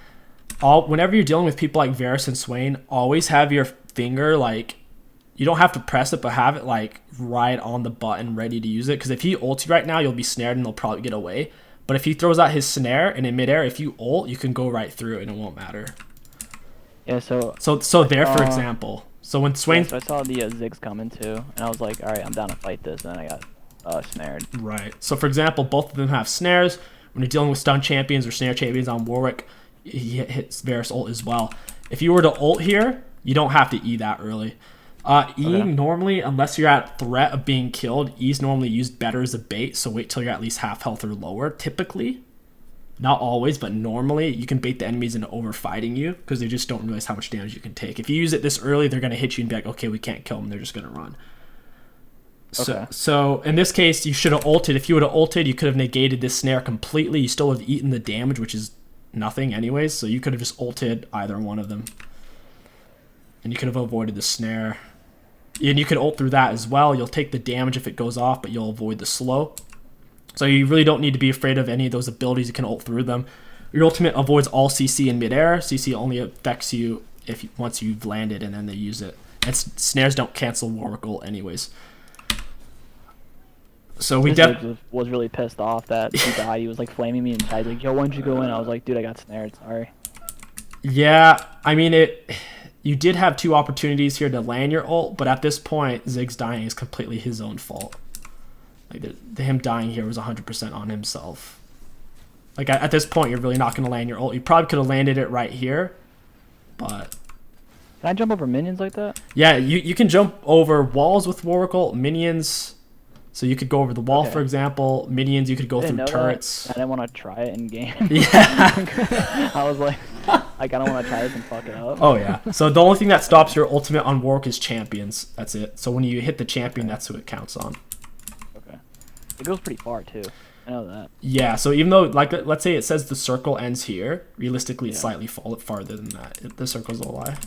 Whenever you're dealing with people like Varus and Swain, always have your finger like. You don't have to press it, but have it like right on the button ready to use it. Because if he ults you right now, you'll be snared and they'll probably get away. But if he throws out his snare and in midair, if you ult, you can go right through it and it won't matter. Yeah, so there, for example. So when Swain... Yeah, so I saw the Ziggs coming too, and I was like, alright, I'm down to fight this, and then I got snared. Right. So for example, both of them have snares. When you're dealing with stun champions or snare champions on Warwick, he hits Varus ult as well. If you were to ult here, you don't have to E that early. Normally, unless you're at threat of being killed, E's normally used better as a bait, so wait till you're at least half health or lower, typically. Not always, but normally you can bait the enemies into over-fighting you because they just don't realize how much damage you can take. If you use it this early, they're going to hit you and be like, okay, we can't kill them, they're just going to run. So in this case, you should have ulted. If you would have ulted, you could have negated this snare completely. You still have eaten the damage, which is nothing anyways, so you could have just ulted either one of them. And you could have avoided the snare. And you can ult through that as well. You'll take the damage if it goes off, but you'll avoid the slow. So you really don't need to be afraid of any of those abilities. You can ult through them. Your ultimate avoids all CC in midair. CC only affects you once you've landed and then they use it. And snares don't cancel Warwick ult anyways. So we was really pissed off that he died. He was like flaming me inside, like, yo, why didn't you go in? I was like, dude, I got snared. Sorry. Yeah, I mean You did have two opportunities here to land your ult, but at this point, Ziggs dying is completely his own fault. Like him dying here was 100% on himself. Like at this point, you're really not going to land your ult. You probably could have landed it right here, but... Can I jump over minions like that? Yeah, you can jump over walls with Warwick ult, minions. So you could go over the wall, for example. Minions, you could go through turrets. I didn't want to try it in game. Yeah. I was like, I don't want to try this and fuck it up. Oh, yeah. So the only thing that stops your ultimate on Warwick is champions. That's it. So when you hit the champion, that's who it counts on. Okay. It goes pretty far, too. I know that. Yeah, so even though, like, let's say it says the circle ends here, realistically, it's slightly farther than that. The circle's a lie.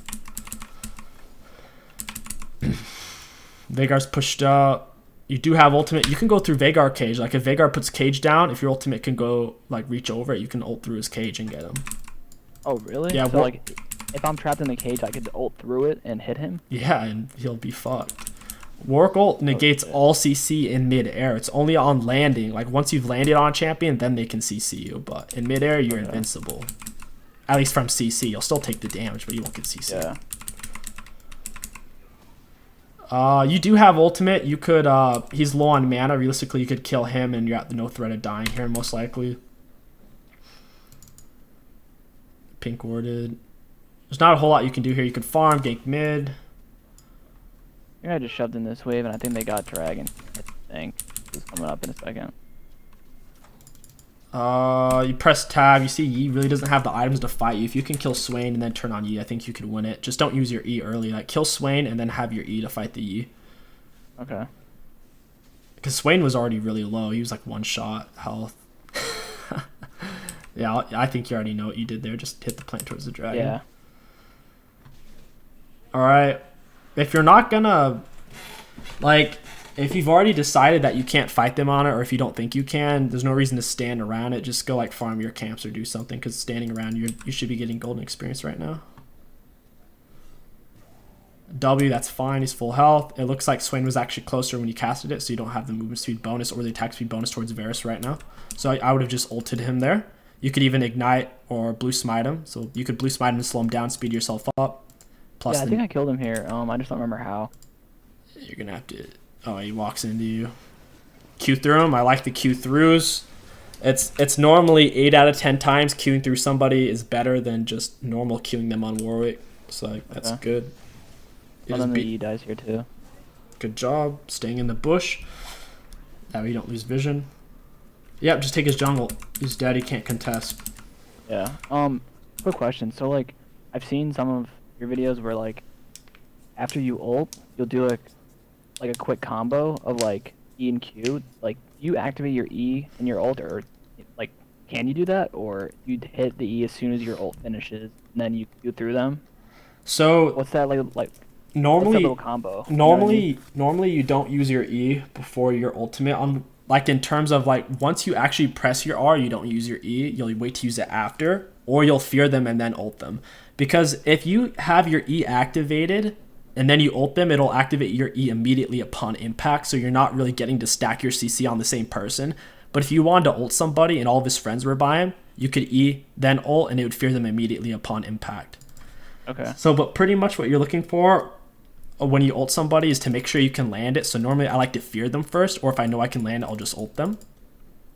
Veigar's pushed up. You do have ultimate. You can go through Veigar cage. Like if Veigar puts cage down, if your ultimate can go like reach over it, you can ult through his cage and get him. Oh really? Yeah. So like, if I'm trapped in the cage, I could ult through it and hit him. Yeah, and he'll be fucked. Warwick ult negates all CC in mid-air. It's only on landing. Like once you've landed on a champion, then they can CC you. But in mid-air, you're invincible. At least from CC, you'll still take the damage, but you won't get CC. Yeah. You do have ultimate. You could, he's low on mana. Realistically, you could kill him and you're at no threat of dying here, most likely. Pink warded. There's not a whole lot you can do here. You could farm, gank mid. I just shoved in this wave and I think they got dragon. I think it's coming up in a second. You press tab. You see Yi really doesn't have the items to fight you. If you can kill Swain and then turn on Yi, I think you could win it. Just don't use your E early. Like kill Swain and then have your E to fight the Yi. Okay. Because Swain was already really low. He was like one shot health. Yeah, I think you already know what you did there. Just hit the plant towards the dragon. Yeah. All right. If you're not gonna like. If you've already decided that you can't fight them on it, or if you don't think you can, there's no reason to stand around it. Just go like farm your camps or do something, because standing around, you should be getting golden experience right now. W, that's fine. He's full health. It looks like Swain was actually closer when you casted it, so you don't have the movement speed bonus or the attack speed bonus towards Varus right now. So I would have just ulted him there. You could even ignite or blue smite him. So you could blue smite him and slow him down, speed yourself up. Plus yeah, I think I killed him here. I just don't remember how. You're gonna have to. Oh, he walks into you. Q through him. I like the Q throughs. It's normally 8 out of 10 times queuing through somebody is better than just normal queuing them on Warwick. So like, that's good. And then the E dies here too. Good job staying in the bush. That way you don't lose vision. Yep, just take his jungle. His daddy can't contest. Yeah. Quick question. So like, I've seen some of your videos where like, after you ult, you'll do like a quick combo of like E and Q, like you activate your E and your ult, or like, can you do that, or you hit the E as soon as your ult finishes, and then you Q through them? So What's that like? What's that normally little combo? You know what I mean? normally you don't use your E before your ultimate on, like, in terms of like once you actually press your R, you don't use your E. You'll wait to use it after, or you'll fear them and then ult them. Because if you have your E activated and then you ult them, it'll activate your E immediately upon impact, so you're not really getting to stack your CC on the same person. But if you wanted to ult somebody and all of his friends were by him, you could E then ult and it would fear them immediately upon impact. Okay. So, but pretty much what you're looking for when you ult somebody is to make sure you can land it. So normally I like to fear them first, or if I know I can land it, I'll just ult them.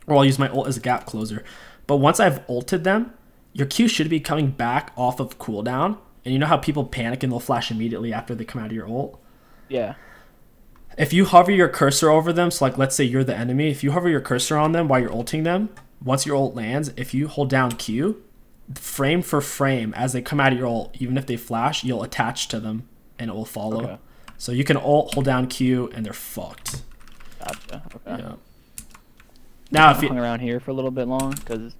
Or I'll use my ult as a gap closer. But once I've ulted them, your Q should be coming back off of cooldown. And you know how people panic and they'll flash immediately after they come out of your ult? Yeah. If you hover your cursor over them, so like let's say you're the enemy, if you hover your cursor on them while you're ulting them, once your ult lands, if you hold down Q, frame for frame as they come out of your ult, even if they flash, you'll attach to them and it will follow. Okay. So you can ult, hold down Q, and they're fucked. Gotcha. Okay. Yeah. Now if hung you around here for a little bit long because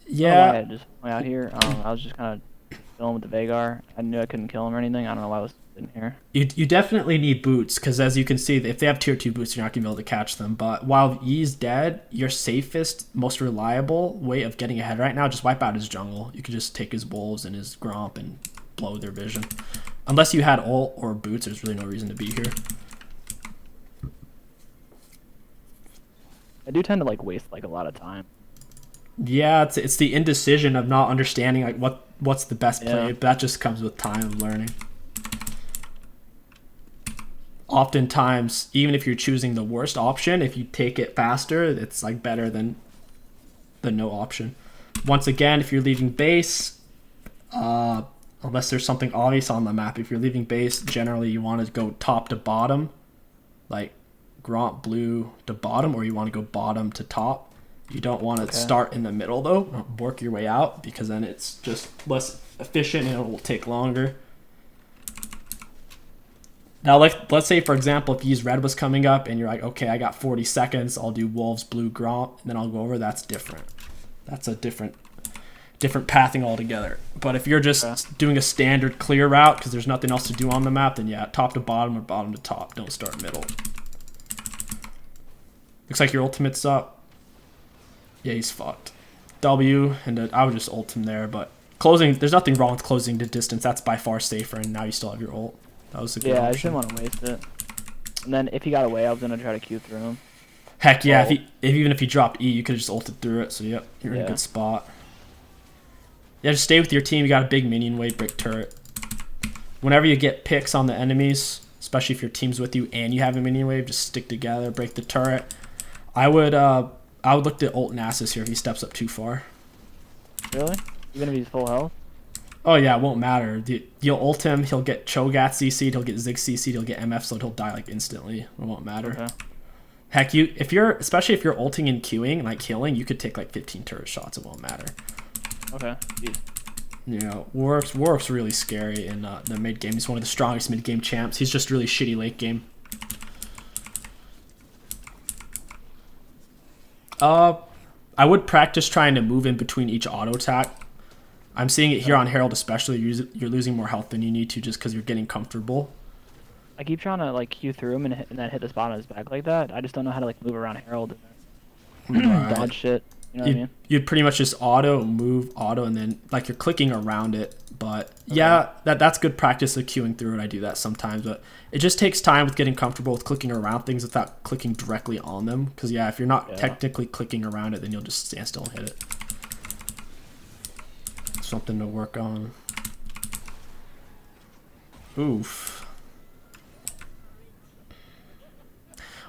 yeah, I just hung out here. I was just kind of chilling with the Veigar. I knew I couldn't kill him or anything. I don't know why I was sitting here. you definitely need boots, because as you can see, if they have tier 2 boots, you're not gonna be able to catch them. But while Yi's dead, your safest, most reliable way of getting ahead right now, just wipe out his jungle. You could just take his wolves and his gromp and blow their vision. Unless you had ult or boots, there's really no reason to be here. I do tend to like waste like a lot of time. Yeah, it's the indecision of not understanding like what's the best play. Yeah. That just comes with time of learning. Oftentimes, even if you're choosing the worst option, if you take it faster, it's like better than the no option. Once again, if you're leaving base, unless there's something obvious on the map, if you're leaving base, generally you want to go top to bottom, like Gromp blue to bottom, or you want to go bottom to top. You don't want to start in the middle though, work your way out, because then it's just less efficient and it will take longer. Now, let's say, for example, if Yi's red was coming up and you're like, okay, I got 40 seconds, I'll do wolves, blue, Gromp, and then I'll go over, that's different. That's a different pathing altogether. But if you're just doing a standard clear route because there's nothing else to do on the map, then yeah, top to bottom or bottom to top. Don't start middle. Looks like your ultimate's up. Yeah, he's fucked. W, and I would just ult him there, but closing, there's nothing wrong with closing to distance. That's by far safer, and now you still have your ult. That was a good option. I just didn't want to waste it. And then if he got away, I was going to try to Q through him. Heck yeah, even if he dropped E, you could have just ulted through it, so yep, you're in a good spot. Yeah, just stay with your team. You got a big minion wave, break turret. Whenever you get picks on the enemies, especially if your team's with you and you have a minion wave, just stick together, break the turret. I would look to ult Nasus here if he steps up too far. Really? Even if he's full health? Oh yeah, it won't matter. You'll ult him, he'll get Cho'Gath CC'd, he'll get Ziggs CC'd, he'll get MF, so he'll die like instantly. It won't matter. Okay. Heck, especially if you're ulting and queuing, like killing, you could take like 15 turret shots, it won't matter. Okay. Jeez. You know, Warwick's really scary in the mid game. He's one of the strongest mid game champs. He's just really shitty late game. I would practice trying to move in between each auto attack. I'm seeing it here on Herald especially. You're losing more health than you need to just because you're getting comfortable. I keep trying to like Q through him and then hit the spot on his back like that. I just don't know how to like move around Herald and dodge shit. You know what I mean? You'd pretty much just auto, move, auto, and then like you're clicking around it. But yeah, that's good practice of queuing through it. I do that sometimes, but it just takes time with getting comfortable with clicking around things without clicking directly on them. Because yeah, if you're not technically clicking around it, then you'll just stand still and hit it. Something to work on. Oof.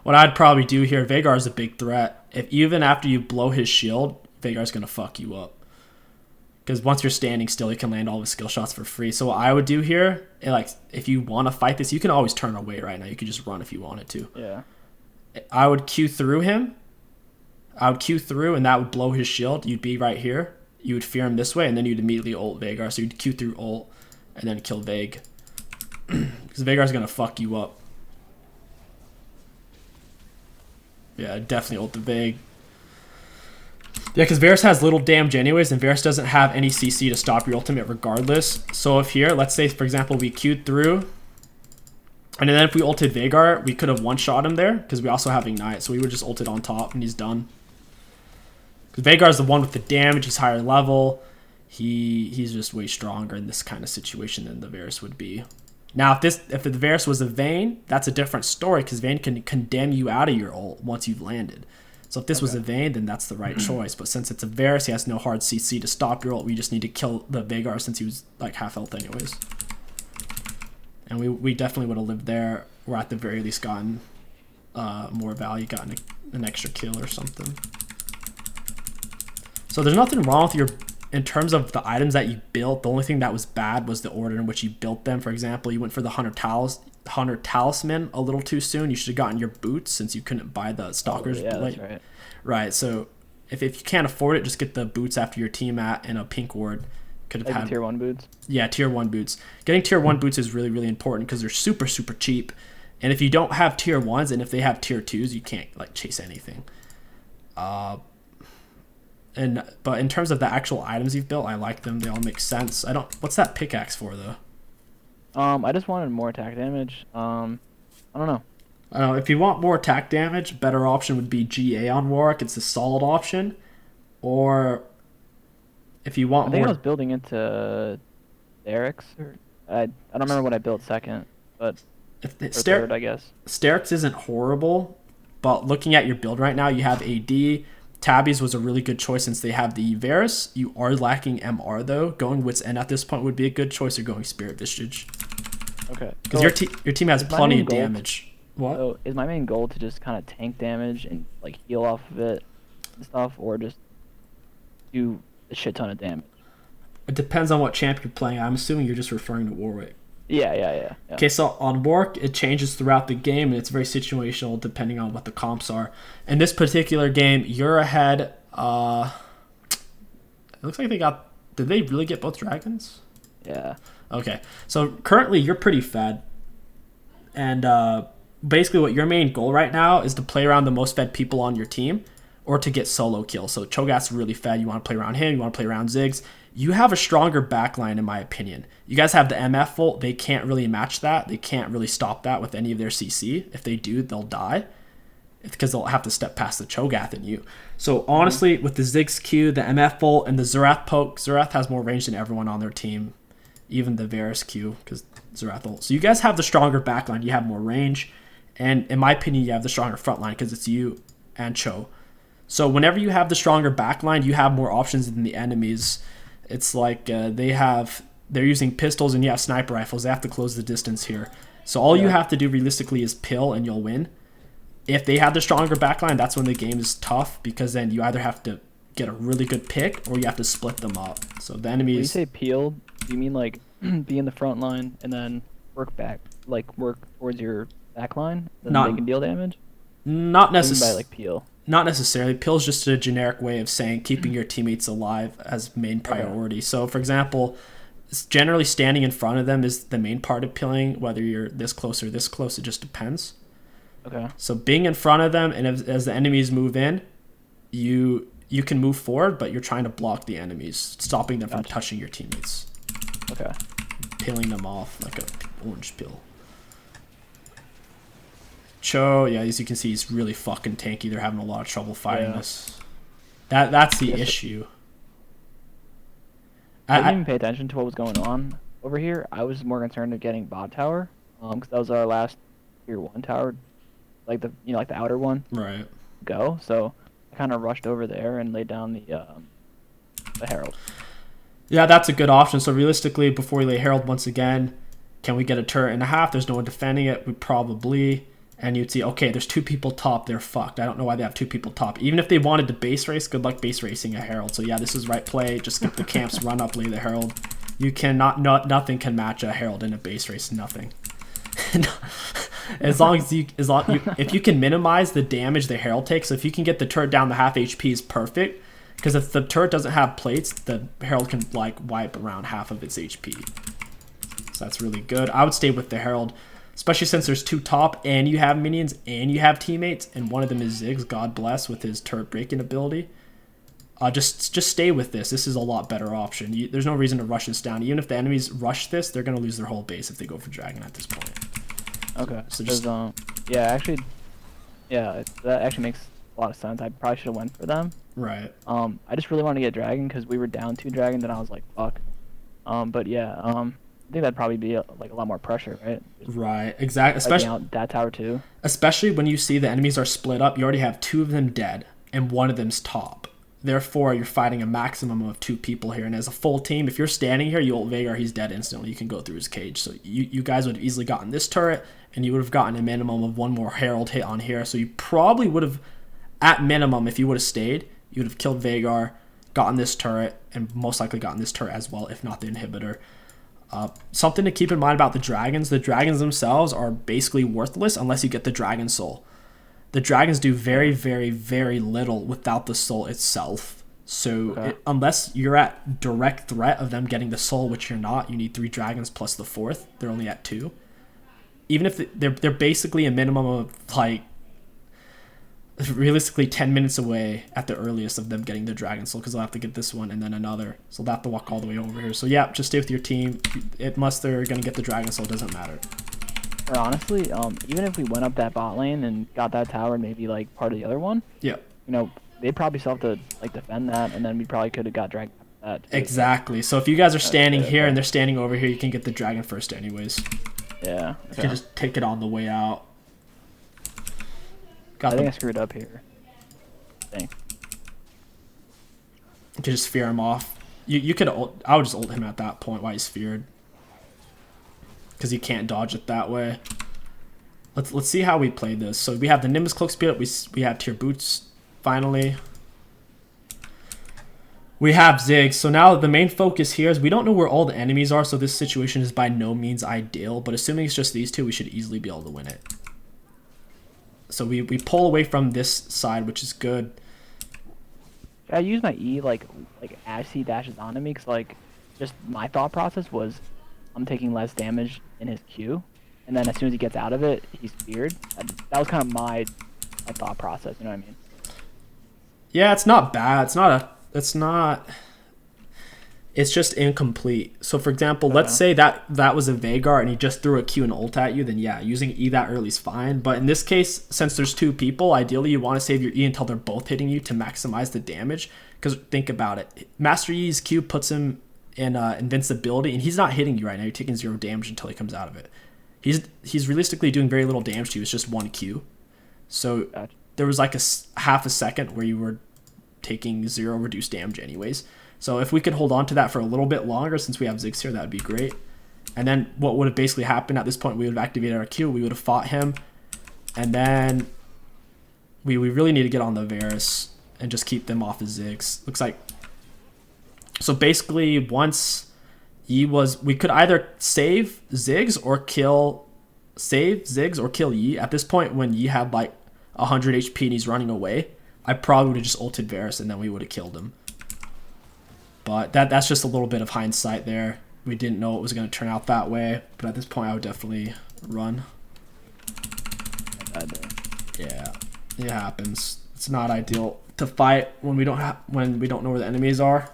What I'd probably do here, Veigar's a big threat. If even after you blow his shield, Veigar's gonna fuck you up. Because once you're standing still, he can land all of his skill shots for free. So what I would do here, like if you want to fight this, you can always turn away right now. You could just run if you wanted to. Yeah. I would Q through him. I would Q through, and that would blow his shield. You'd be right here. You would fear him this way, and then you'd immediately ult Veigar. So you'd Q through ult, and then kill Veig. Because Veigar's gonna fuck you up. Yeah, definitely ult the Vig. Yeah, because Varus has little damage anyways, and Varus doesn't have any CC to stop your ultimate regardless. So if here, let's say, for example, we queued through, and then if we ulted Veigar, we could have one-shot him there, because we also have Ignite, so we would just ult it on top, and he's done. Because Veigar is the one with the damage, he's higher level, he's just way stronger in this kind of situation than the Varus would be. Now, if the Varus was a Vayne, that's a different story, because Vayne can condemn you out of your ult once you've landed. So if this was a Vayne, then that's the right choice. But since it's a Varus, he has no hard CC to stop your ult. We just need to kill the Veigar since he was like half health anyways. And we definitely would have lived there, or at the very least gotten more value, gotten an extra kill or something. So there's nothing wrong with your... In terms of the items that you built, the only thing that was bad was the order in which you built them. For example, you went for the Hunter Talisman a little too soon. You should have gotten your boots since you couldn't buy the Stalker's Yeah, blade. that's right. Right, so if you can't afford it, just get the boots after your team and a pink ward. Could have had tier 1 boots. Yeah, tier 1 boots. Getting tier 1 boots is really, really important because they're super, super cheap. And if you don't have tier 1s and if they have tier 2s, you can't like chase anything. But in terms of the actual items you've built, I like them. They all make sense. What's that pickaxe for though? I just wanted more attack damage. I don't know. If you want more attack damage, better option would be GA on Warwick. It's a solid option. Or if you want I think more... I was building into Derek's. I don't remember what I built second, but third, I guess. Sterix isn't horrible, but looking at your build right now, you have AD. Tabbies was a really good choice since they have the Varus. You are lacking MR though. Going Wit's End at this point would be a good choice, or going Spirit Visage. Okay. Because your team has plenty of damage. What? So is my main goal to just kind of tank damage and like heal off of it and stuff, or just do a shit ton of damage? It depends on what champ you're playing. I'm assuming you're just referring to Warwick. Yeah. Okay, so on Warwick, it changes throughout the game, and it's very situational depending on what the comps are. In this particular game, you're ahead. It looks like they got... Did they really get both dragons? Yeah. Okay, so currently you're pretty fed. And basically what your main goal right now is to play around the most fed people on your team, or to get solo kills. So Cho'Gath's really fed. You want to play around him. You want to play around Ziggs. You have a stronger backline, in my opinion. You guys have the MF ult. They can't really match that. They can't really stop that with any of their CC. If they do, they'll die. It's because they'll have to step past the Cho'Gath and you. So honestly, with the Ziggs Q, the MF ult, and the Xerath poke, Xerath has more range than everyone on their team. Even the Varus Q, because Xerath ult. So you guys have the stronger backline. You have more range. And in my opinion, you have the stronger front line because it's you and Cho. So whenever you have the stronger backline, you have more options than the enemies. It's like they're using pistols and you have sniper rifles. They have to close the distance here. So all you have to do realistically is pill and you'll win. If they have the stronger backline, that's when the game is tough, because then you either have to get a really good pick or you have to split them up. So the enemies... When you say peel, do you mean like be in the front line and then work back, like work towards your back line, then they can deal damage? Not necessarily. By like peel. Not necessarily. Pill's just a generic way of saying keeping your teammates alive as main priority. Okay. So, for example, generally standing in front of them is the main part of pilling. Whether you're this close or this close, it just depends. Okay. So being in front of them, and as the enemies move in, you can move forward, but you're trying to block the enemies, stopping them from touching your teammates. Okay. Peeling them off like an orange peel. Cho, yeah, as you can see, he's really fucking tanky. They're having a lot of trouble fighting this. That's the issue. I didn't even pay attention to what was going on over here. I was more concerned with getting bot tower, because that was our last tier 1 tower, like the outer one. Right. Go. So I kind of rushed over there and laid down the Herald. Yeah, that's a good option. So realistically, before we lay Herald once again, can we get a turret and a half? There's no one defending it. We probably... And you'd see, okay, there's 2 people top. They're fucked. I don't know why they have 2 people top. Even if they wanted to base race, good luck base racing a Herald. So yeah, this is right play. Just skip the camps, run up, lay the Herald. You cannot, nothing can match a Herald in a base race. Nothing. If you can minimize the damage the Herald takes, so if you can get the turret down to half HP is perfect. Because if the turret doesn't have plates, the Herald can like wipe around half of its HP. So that's really good. I would stay with the Herald. especially since there's 2 top and you have minions and you have teammates, and one of them is Ziggs, God bless, with his turret breaking ability. Just stay with this. This is a lot better option. There's no reason to rush this down. Even if the enemies rush this, they're going to lose their whole base if they go for dragon at this point. Okay. So just that actually makes a lot of sense. I probably should have went for them. Right. I just really wanted to get dragon because we were down 2 dragon. Then I was like, fuck. But yeah. I think that'd probably be like a lot more pressure, right? Right. Exactly. Especially out that tower too. Especially when you see the enemies are split up. You already have 2 of them dead and one of them's top. Therefore, you're fighting a maximum of 2 people here. And as a full team, if you're standing here, you ult Veigar, he's dead instantly. You can go through his cage. So you guys would have easily gotten this turret, and you would have gotten a minimum of 1 more Herald hit on here. So you probably would have, at minimum, if you would have stayed, you would have killed Veigar, gotten this turret, and most likely gotten this turret as well, if not the inhibitor. Something to keep in mind about the dragons themselves are basically worthless unless you get the dragon soul. The dragons do very, very, very little without the soul itself. So unless you're at direct threat of them getting the soul, which you're not, you need 3 dragons plus the 4th. They're only at 2. Even if they're basically a minimum of like realistically 10 minutes away at the earliest of them getting the dragon soul, because they'll have to get this one and then another. So they'll have to walk all the way over here. So yeah, just stay with your team. Unless they're going to get the dragon soul, it doesn't matter. Or honestly, even if we went up that bot lane and got that tower and maybe like part of the other one, yeah, they'd probably still have to like defend that, and then we probably could have got dragon after that too. Exactly. So if you guys are standing here and they're standing over here, you can get the dragon first anyways. Yeah. You can just take it on the way out. I think I screwed up here. You can just fear him off. You could I would just ult him at that point while he's feared, because you can't dodge it that way. Let's see how we play this. So we have the Nimbus Cloak speed up. We have tier boots finally. We have Ziggs. So now the main focus here is we don't know where all the enemies are, so this situation is by no means ideal. But assuming it's just these 2, we should easily be able to win it. So we pull away from this side, which is good. I use my E like as he dashes onto me, because like just my thought process was I'm taking less damage in his Q, and then as soon as he gets out of it, he's feared. That was kind of my thought process. You know what I mean? Yeah, it's not bad. It's just incomplete. So for example, let's say that was a Veigar and he just threw a Q and ult at you, then yeah, using E that early is fine. But in this case, since there's 2 people, ideally you want to save your E until they're both hitting you to maximize the damage. Because think about it. Master Yi's Q puts him in invincibility, and he's not hitting you right now. You're taking 0 damage until he comes out of it. He's realistically doing very little damage to you. It's just 1 Q. So there was like half a second where you were taking 0 reduced damage anyways. So if we could hold on to that for a little bit longer, since we have Ziggs here, that would be great. And then what would have basically happened at this point, we would have activated our Q, we would have fought him, and then we really need to get on the Varus and just keep them off of Ziggs. Looks like... So basically, once we could either save Ziggs or kill Yi. At this point, when Yi had like 100 HP and he's running away, I probably would have just ulted Varus and then we would have killed him. But that's just a little bit of hindsight there. We didn't know it was going to turn out that way, but at this point I would definitely run. Yeah, it happens. It's not ideal to fight when we don't know where the enemies are.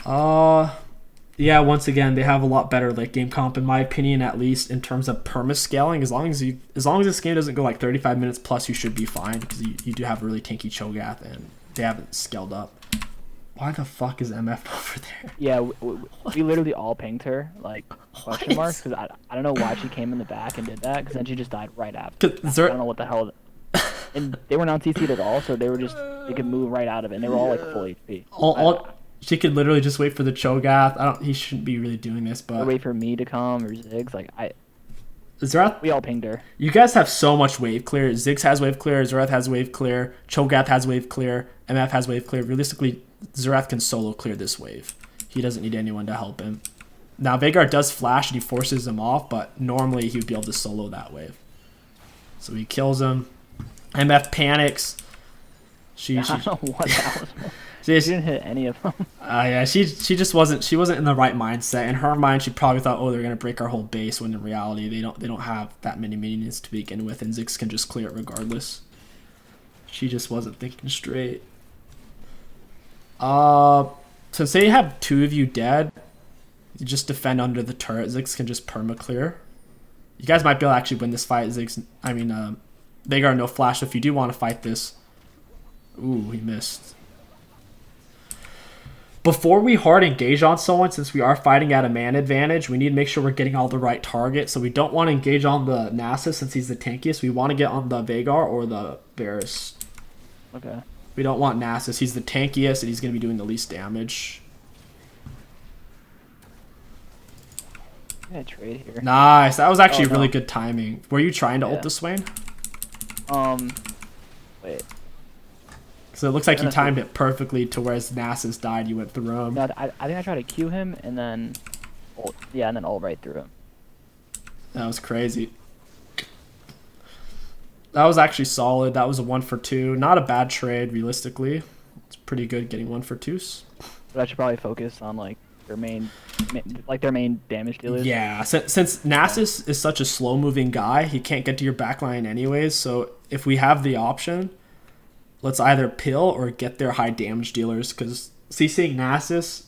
Yeah, once again, they have a lot better late game comp in my opinion, at least in terms of perma scaling. As long as this game doesn't go like 35 minutes plus, you should be fine, because you do have a really tanky Cho'Gath and they haven't scaled up. Why the fuck is MF over there? Yeah, we literally all pinged her, like, question marks, because I don't know why she came in the back and did that, because then she just died right after. I don't know what the hell. And they were not CC'd at all, so they could move right out of it, and they were all like full HP. She could literally just wait for the Cho'Gath. He shouldn't be really doing this, but... Or wait for me to come, or Ziggs, like, we all pinged her. You guys have so much wave clear. Ziggs has wave clear, Xerath has wave clear, Cho'Gath has wave clear, MF has wave clear. Realistically, Xerath can solo clear this wave. He doesn't need anyone to help him. Now, Veigar does flash and he forces him off, but normally he would be able to solo that wave. So he kills him. MF panics. I don't know what that was. She didn't hit any of them. Yeah, she just wasn't in the right mindset. In her mind, she probably thought, oh, they're gonna break our whole base. When in reality, they don't have that many minions to begin with, and Ziggs can just clear it regardless. She just wasn't thinking straight. Since they have 2 of you dead, you just defend under the turret. Ziggs can just perma clear. You guys might be able to actually win this fight. Ziggs, Veigar no flash. If you do want to fight this, ooh, he missed. Before we hard engage on someone, since we are fighting at a man advantage, we need to make sure we're getting all the right targets. So we don't want to engage on the Nasus since he's the tankiest. We want to get on the Veigar or the Varus. Okay. We don't want Nasus. He's the tankiest and he's going to be doing the least damage. I'm gonna trade here. Nice. That was actually really good timing. Were you trying to ult the Swain? Wait. So it looks like you timed it perfectly to where his Nasus died. You went through him. No, I think I tried to Q him and then ult, and then ult right through him. That was crazy. That was actually solid. That was a 1 for 2. Not a bad trade, realistically. It's pretty good getting 1 for 2s. But I should probably focus on like their main damage dealers. Yeah, since Nasus is such a slow-moving guy, he can't get to your backline anyways. So if we have the option, let's either pill or get their high damage dealers, because CCing Nasus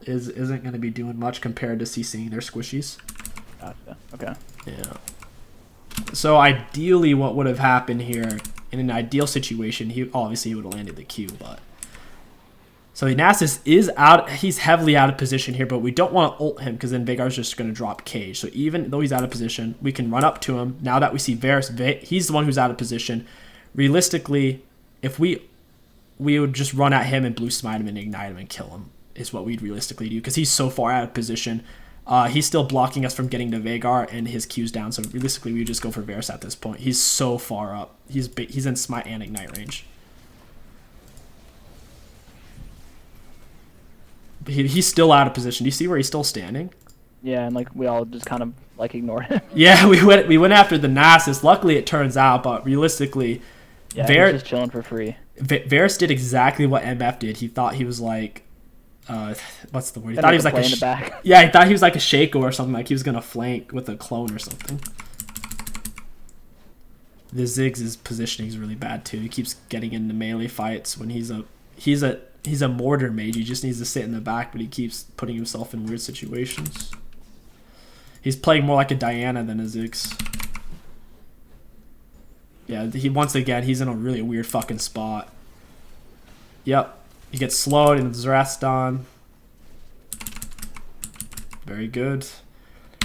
isn't going to be doing much compared to CCing their squishies. Gotcha. Okay. Yeah. So ideally, what would have happened here in an ideal situation? He would have landed the Q, but so Nasus is out. He's heavily out of position here, but we don't want to ult him because then Veigar's just going to drop cage. So even though he's out of position, we can run up to him. Now that we see Varus, he's the one who's out of position. Realistically, if we would just run at him and blue smite him and ignite him and kill him is what we'd realistically do because he's so far out of position. He's still blocking us from getting to Veigar and his Q's down. So realistically, we would just go for Varus at this point. He's so far up. He's in smite and ignite range. But he's still out of position. Do you see where he's still standing? Yeah, and like we all just kind of like ignored him. Yeah, we went after the Nasus. Luckily, it turns out, but realistically, yeah, he's just chilling for free. Varus did exactly what MF did. He thought he was like, what's the word? He thought he was like in the back. Yeah, he thought he was like a Shaco or something. Like he was gonna flank with a clone or something. The Ziggs' positioning is really bad too. He keeps getting into melee fights when he's a mortar mage. He just needs to sit in the back, but he keeps putting himself in weird situations. He's playing more like a Diana than a Ziggs. Yeah, once again, he's in a really weird fucking spot. Yep. He gets slowed and Zerath's done. Very good.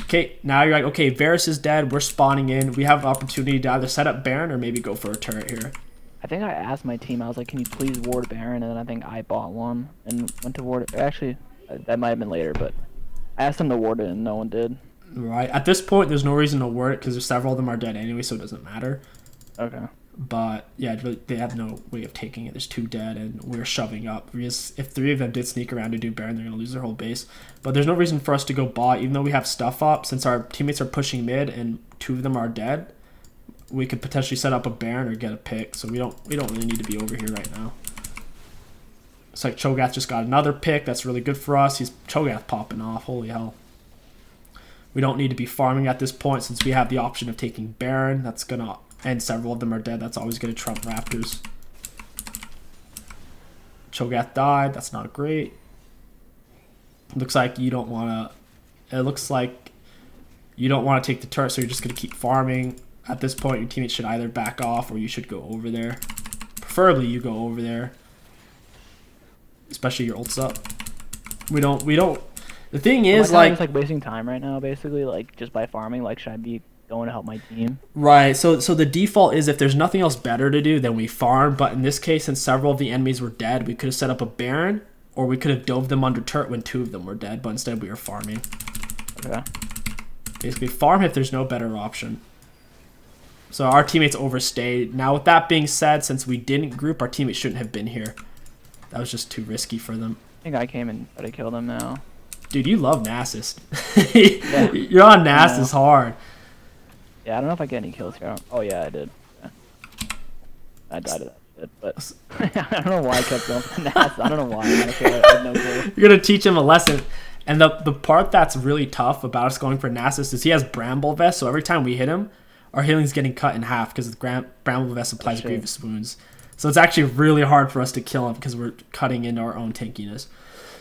Okay, now you're like, okay, Varus is dead. We're spawning in. We have an opportunity to either set up Baron or maybe go for a turret here. I think I asked my team, I was like, can you please ward Baron? And then I think I bought one and went to ward it. Actually, that might have been later, but I asked them to ward it and no one did. Right. At this point, there's no reason to ward it because several of them are dead anyway, so it doesn't matter. Okay. But yeah, they have no way of taking it. There's 2 dead, and we're shoving up. If 3 of them did sneak around to do Baron, they're gonna lose their whole base. But there's no reason for us to go bot, even though we have stuff up. Since our teammates are pushing mid and 2 of them are dead, we could potentially set up a Baron or get a pick. So we don't really need to be over here right now. It's like Cho'Gath just got another pick. That's really good for us. He's Cho'Gath popping off. Holy hell. We don't need to be farming at this point since we have the option of taking Baron. That's gonna. And several of them are dead. That's always going to trump Raptors. Cho'Gath died. That's not great. Looks like you don't want to... It looks like you don't want to take the turret, so you're just going to keep farming. At this point, your teammates should either back off or you should go over there. Preferably, you go over there. Especially your ult's up. We don't... The thing is, I'm just like wasting time right now, basically. Like, just by farming. Like, should I be going to help my team? Right, so the default is if there's nothing else better to do, then we farm. But in this case, since several of the enemies were dead, we could have set up a Baron, or we could have dove them under turret when 2 of them were dead, but instead we were farming. Okay. Basically, farm if there's no better option. So our teammates overstayed. Now, with that being said, since we didn't group, our teammates shouldn't have been here. That was just too risky for them. I think I came and tried to kill them now. Dude, you love Nasus. Yeah. You're on Nasus hard. Yeah, I don't know if I get any kills here. Oh, yeah, I did. Yeah. I died of that. it, but I don't know why I kept going for Nass. I don't know why. Honestly, I have no clue. You're gonna teach him a lesson. And the part that's really tough about us going for Nasus is he has Bramble Vest, so every time we hit him, our healing's getting cut in half because the Bramble Vest applies grievous wounds. So it's actually really hard for us to kill him because we're cutting into our own tankiness.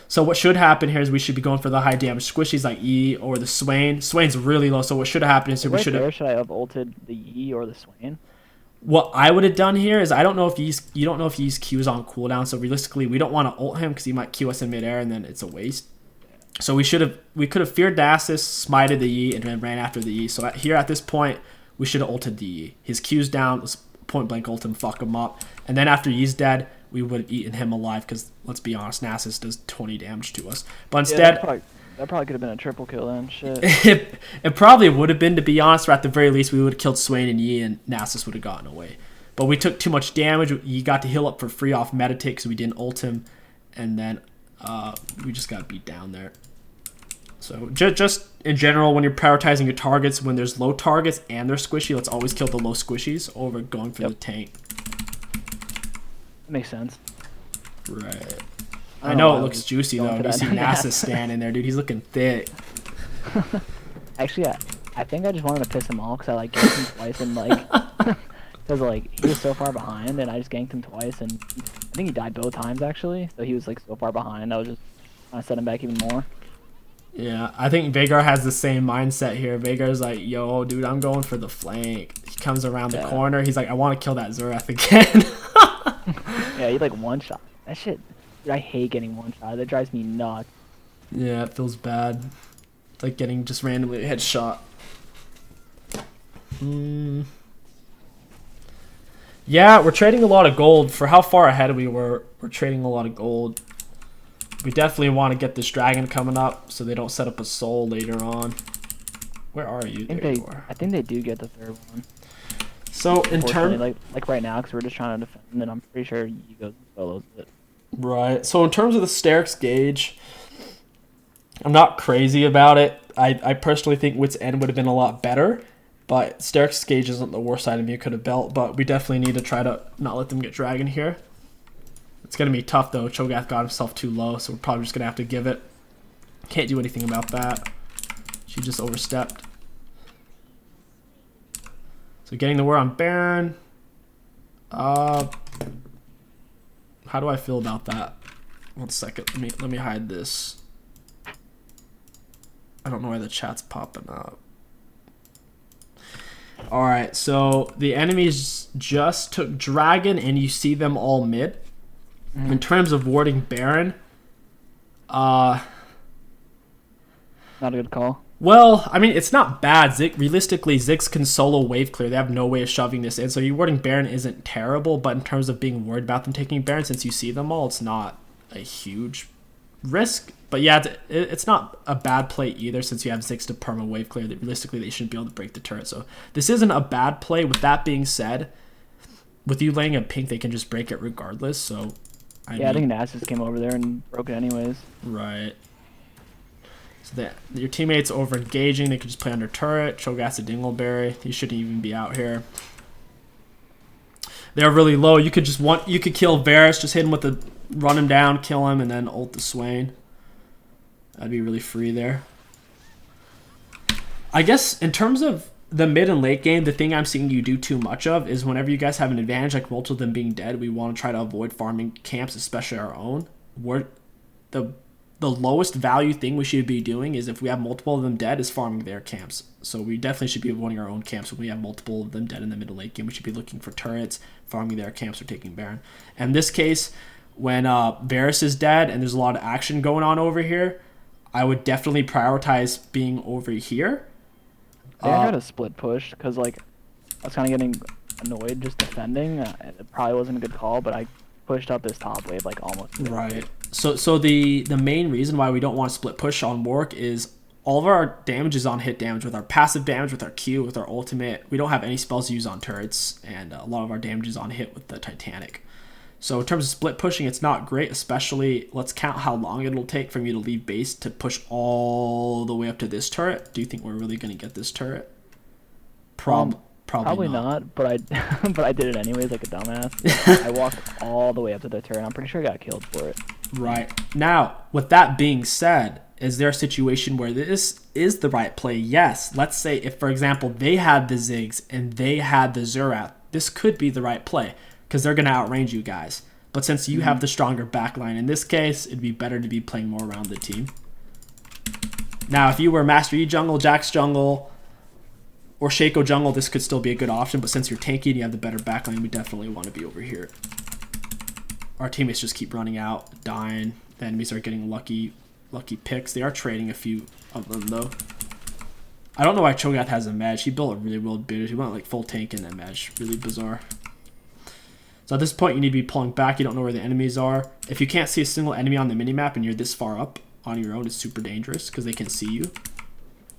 So what should happen here is we should be going for the high damage squishies like E or the Swain. Swain's really low, so what should have happened is we should have... Should I have ulted the E or the Swain? What I would have done here is I don't know if you don't know if you use Q's on cooldown, so realistically we don't want to ult him because he might Q us in midair and then it's a waste. So we could have feared Nasus, smited the E, and then ran after the E. So here at this point, we should have ulted the E. His Q's down, let's point blank ult him, fuck him up. And then after E's dead, we would have eaten him alive because, let's be honest, Nasus does 20 damage to us. But instead... that probably could have been a triple kill then, shit. It probably would have been, to be honest, or at the very least, we would have killed Swain and Yi and Nasus would have gotten away. But we took too much damage. He got to heal up for free off meditate because we didn't ult him. And then we just got beat down there. So just in general, when you're prioritizing your targets, when there's low targets and they're squishy, let's always kill the low squishies over going for the tank. That makes sense. Right. I know it looks juicy though. You see Nasus standing there, dude. He's looking thick. Actually, I think I just wanted to piss him off because I like ganked him twice and like because like he was so far behind and I just ganked him twice and I think he died both times actually. So he was like so far behind. I was just trying to set him back even more. Yeah, I think Veigar has the same mindset here. Veigar's like, yo, dude, I'm going for the flank. He comes around the corner. He's like, I want to kill that Xerath again. Yeah, he like one shot. That shit, dude, I hate getting one shot. That drives me nuts. Yeah, it feels bad. It's like getting just randomly a headshot. Yeah, we're trading a lot of gold. For how far ahead we were, we're trading a lot of gold. We definitely want to get this dragon coming up so they don't set up a soul later on. Where are you? I think they do get the third one. So in terms, like right now, because we're just trying to defend, and I'm pretty sure you go solos it. Right. So in terms of the Sterix gauge, I'm not crazy about it. I personally think Wit's End would have been a lot better, but Sterix gauge isn't the worst item you could have built. But we definitely need to try to not let them get dragon here. It's going to be tough, though. Cho'Gath got himself too low, so we're probably just going to have to give it. Can't do anything about that. She just overstepped. So getting the word on Baron. How do I feel about that? 1 second. Let me hide this. I don't know why the chat's popping up. Alright, so the enemies just took dragon, and you see them all mid. In terms of warding Baron, not a good call. Well, I mean, it's not bad. Realistically, Ziggs can solo wave clear. They have no way of shoving this in. So you warding Baron isn't terrible, but in terms of being worried about them taking Baron, since you see them all, it's not a huge risk. But yeah, it's not a bad play either, since you have Ziggs to perma wave clear. Realistically, they shouldn't be able to break the turret. So this isn't a bad play. With that being said, with you laying a pink, they can just break it regardless. So I think Nasus came over there and broke it anyways. Right. So your teammates over engaging, they could just play under turret. Cho'Gath's a Dingleberry. He shouldn't even be out here. They're really low. You could kill Varus, just hit him with the run him down, kill him, and then ult the Swain. That'd be really free there. I guess in terms of the mid and late game, the thing I'm seeing you do too much of is whenever you guys have an advantage, like multiple of them being dead, we want to try to avoid farming camps, especially our own. The lowest value thing we should be doing is if we have multiple of them dead is farming their camps. So we definitely should be avoiding our own camps when we have multiple of them dead in the mid and late game. We should be looking for turrets, farming their camps, or taking Baron. And in this case, when Varus is dead and there's a lot of action going on over here, I would definitely prioritize being over here. I tried to split push because like I was kind of getting annoyed just defending. It probably wasn't a good call, but I pushed up this top wave like almost. Right. So the main reason why we don't want to split push on Warwick is all of our damage is on hit damage with our passive damage, with our Q, with our ultimate. We don't have any spells to use on turrets, and a lot of our damage is on hit with the Titanic. So in terms of split pushing, it's not great, especially let's count how long it'll take for me to leave base to push all the way up to this turret. Do you think we're really going to get this turret? Probably not, but I but I did it anyways like a dumbass. I walked all the way up to their turn. I'm pretty sure I got killed for it. Right. Now, with that being said, is there a situation where this is the right play? Yes. Let's say if, for example, they had the Ziggs and they had the Zerath, this could be the right play because they're going to outrange you guys. But since you have the stronger backline, in this case, it'd be better to be playing more around the team. Now, if you were Master Yi jungle, Jax jungle, or 𝐒𝐂𝐂𝐿 jungle, this could still be a good option. But since you're tanky and you have the better backline, we definitely want to be over here. Our teammates just keep running out, dying. The enemies are getting lucky picks. They are trading a few of them, though. I don't know why Cho'Gath has a Medj. He built a really well build. He went like full tank in that Medj. Really bizarre. So at this point, you need to be pulling back. You don't know where the enemies are. If you can't see a single enemy on the minimap and you're this far up on your own, it's super dangerous because they can see you.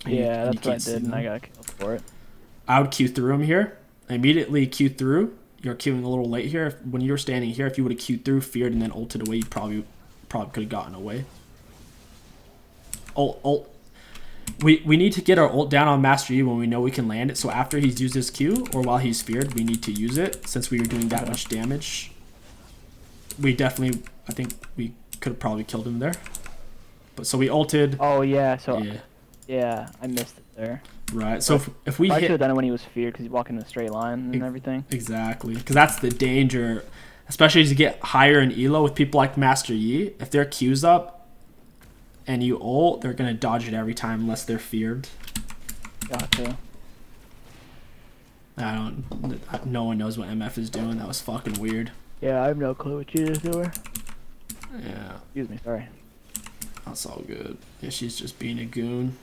Yeah, that's what I did, and I got killed for it. I would queue through him here. Immediately queue through. You're queuing a little late here. When you were standing here, if you would have queued through, feared, and then ulted away, you probably could have gotten away. Ult. We need to get our ult down on Master Yi when we know we can land it. So after he's used his Q or while he's feared, we need to use it. Since we were doing that much damage, we definitely, I think we could have probably killed him there. But so we ulted. Oh yeah, so yeah, I missed it there. Right. So if we I hit, should have done it when he was feared because he's walking in a straight line and everything. Exactly, because that's the danger, especially as you get higher in ELO with people like Master Yi. If their Q's up and you ult, they're gonna dodge it every time unless they're feared. Gotcha. No one knows what MF is doing. That was fucking weird. Yeah, I have no clue what you just doing. Yeah. Excuse me, sorry. That's all good. Yeah, she's just being a goon.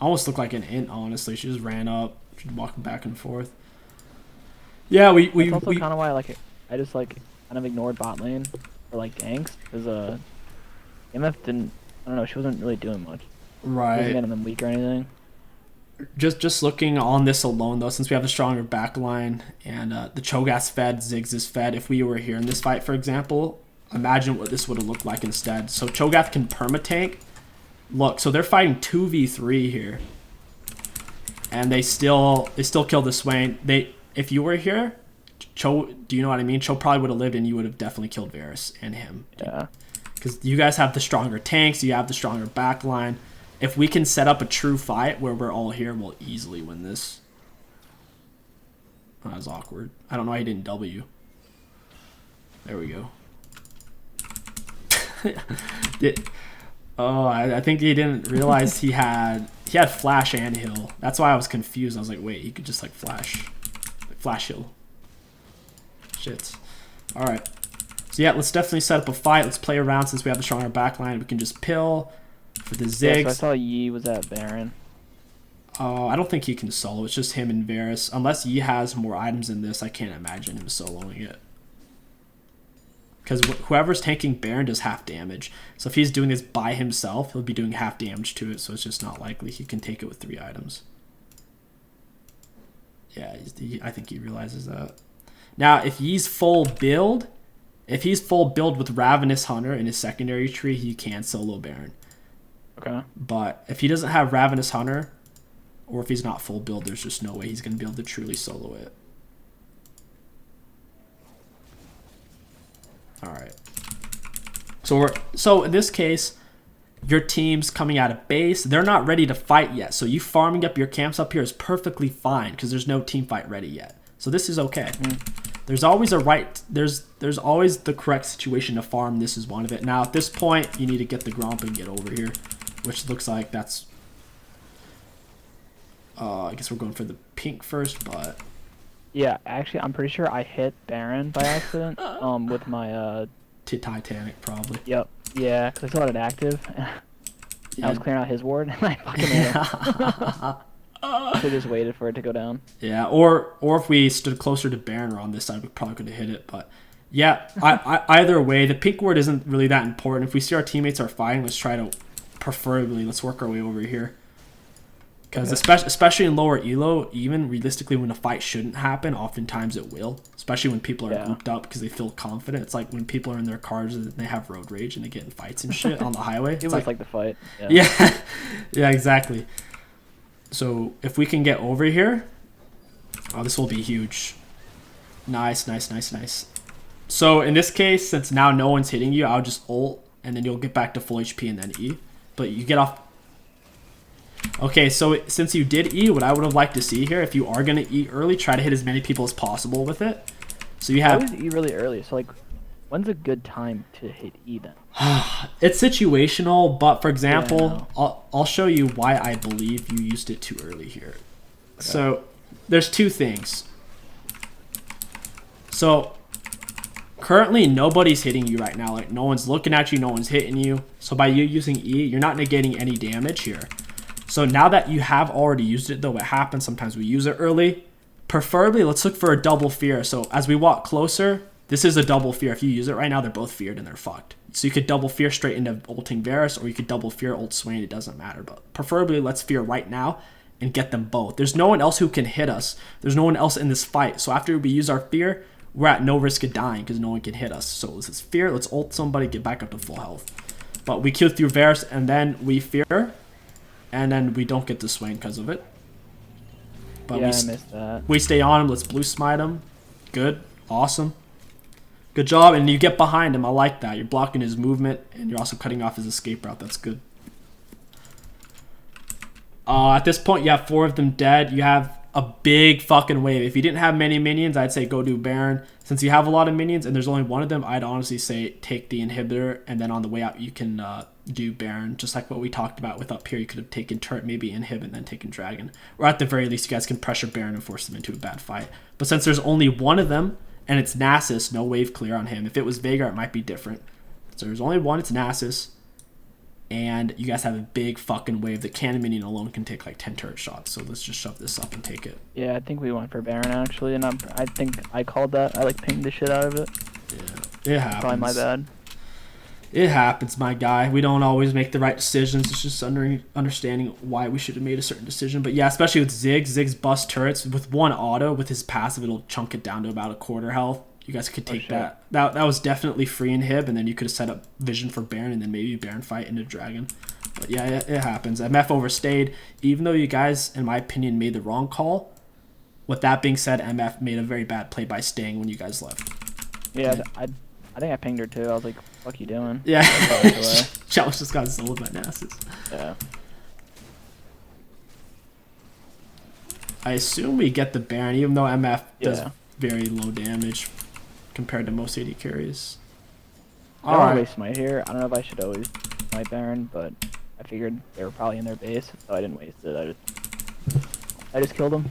Almost looked like an int, honestly. She just ran up. She's walking back and forth. Yeah, That's also kind of why I just like kind of ignored bot lane for like ganks because MF didn't. I don't know. She wasn't really doing much. Right. She wasn't getting them weak or anything. Just looking on this alone though, since we have a stronger backline and the Cho'Gath's fed, Ziggs is fed. If we were here in this fight, for example, imagine what this would have looked like instead. So Cho'Gath can permatank. Look, so they're fighting 2v3 here. And they still kill the Swain. If you were here, Cho, do you know what I mean? Cho probably would have lived and you would have definitely killed Varus and him. Yeah. Because you guys have the stronger tanks, you have the stronger backline. If we can set up a true fight where we're all here, we'll easily win this. Oh, that was awkward. I don't know why he didn't W. There we go. I think he didn't realize he had flash and heal. That's why I was confused. I was like, wait, he could just like flash heal. Shit. All right. So yeah, let's definitely set up a fight. Let's play around since we have the stronger backline. We can just pill for the Ziggs. Yeah, so I saw Yi was at Baron. I don't think he can solo. It's just him and Varus. Unless Yi has more items than this, I can't imagine him soloing it. Because whoever's tanking Baron does half damage. So if he's doing this by himself, he'll be doing half damage to it. So it's just not likely he can take it with 3 items. Yeah, I think he realizes that. Now, if he's full build with Ravenous Hunter in his secondary tree, he can solo Baron. Okay. But if he doesn't have Ravenous Hunter, or if he's not full build, there's just no way he's going to be able to truly solo it. All right. So in this case, your team's coming out of base. They're not ready to fight yet. So you farming up your camps up here is perfectly fine because there's no team fight ready yet. So this is okay. There's always there's always the correct situation to farm. This is one of it. Now at this point, you need to get the Gromp and get over here, which looks like that's. I guess we're going for the pink first, but. Yeah, actually, I'm pretty sure I hit Baron by accident. With my Titanic probably. Yep. Yeah, because I still had it active. Yeah. I was clearing out his ward, and I fucking hit him. So just waited for it to go down. Yeah, or if we stood closer to Baron or on this side, we probably could have hit it. But yeah, either way, the pink ward isn't really that important. If we see our teammates are fighting, let's work our way over here. Because especially in lower elo, even realistically, when a fight shouldn't happen, oftentimes it will. Especially when people are grouped up because they feel confident. It's like when people are in their cars and they have road rage and they get in fights and shit on the highway. It was like the fight. Yeah, yeah, exactly. So if we can get over here, Oh, this will be huge. Nice, nice, nice, nice. So in this case, since now no one's hitting you, I'll just ult, and then you'll get back to full HP and then E. But you get off. Okay, so since you did E, what I would have liked to see here, if you are going to E early, try to hit as many people as possible with it. So you have... I always E really early, so like, when's a good time to hit E then? It's situational, but for example, Yeah, I'll show you why I believe you used it too early here. Okay. So there's two things. So currently nobody's hitting you right now. Like no one's looking at you, no one's hitting you. So by you using E, you're not negating any damage here. So now that you have already used it, though, what happens sometimes we use it early. Preferably, let's look for a double fear. So as we walk closer, this is a double fear. If you use it right now, they're both feared and they're fucked. So you could double fear straight into ulting Varus, or you could double fear ult Swain. It doesn't matter. But preferably, let's fear right now and get them both. There's no one else who can hit us. There's no one else in this fight. So after we use our fear, we're at no risk of dying because no one can hit us. So let's fear. Let's ult somebody, get back up to full health. But we kill through Varus and then we fear, and then we don't get the Swain because of it. But yeah, I missed that. We stay on him. Let's blue smite him. Good. Awesome. Good job. And you get behind him. I like that. You're blocking his movement, and you're also cutting off his escape route. That's good. At this point, you have 4 of them dead. You have a big fucking wave. If you didn't have many minions, I'd say go do Baron. Since you have a lot of minions and there's only one of them, I'd honestly say take the inhibitor, and then on the way out you can do Baron, just like what we talked about with up here. You could have taken turret, maybe inhib, and then taken dragon, or at the very least you guys can pressure Baron and force them into a bad fight. But since there's only one of them and it's Nasus, no wave clear on him. If it was Veigar, it might be different. So there's only one, it's Nasus, and you guys have a big fucking wave. The cannon minion alone can take like 10 turret shots, so let's just shove this up and take it. Yeah, I think we went for Baron actually, and I think I called that. I like pinged the shit out of it. Yeah, it happens. Probably my bad. It happens, my guy. We don't always make the right decisions. It's just understanding why we should have made a certain decision. But yeah, especially with Ziggs. Ziggs bust turrets. With one auto, with his passive, it'll chunk it down to about a quarter health. You guys could take that. That was definitely free inhib, and then you could have set up vision for Baron, and then maybe Baron fight into Dragon. But yeah, it happens. MF overstayed. Even though you guys, in my opinion, made the wrong call, with that being said, MF made a very bad play by staying when you guys left. Yeah, I think I pinged her too. I was like, "Fuck you doing?" Yeah. Challenge just got sold by Nasus. Yeah. I assume we get the Baron, even though MF does very low damage compared to most AD carries. I don't always smite here. I don't know if I should always smite Baron, but I figured they were probably in their base, so I didn't waste it. I just killed him.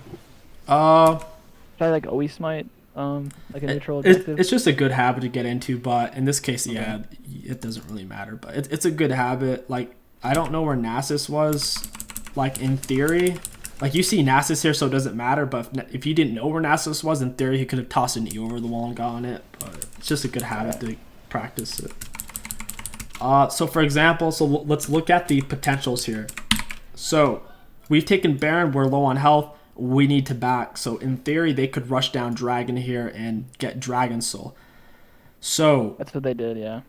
Should I like always smite? Like a neutral objective? It's just a good habit to get into, but in this case, yeah, it doesn't really matter. But it's a good habit. Like, I don't know where Nasus was, like, in theory. Like, you see Nasus here, so it doesn't matter, but if you didn't know where Nasus was, in theory, he could have tossed an E over the wall and gotten it. But it's just a good habit to practice it. So, for example, let's look at the potentials here. So, we've taken Baron, we're low on health. We need to back. So in theory, they could rush down Dragon here and get Dragon Soul. So that's what they did, yeah.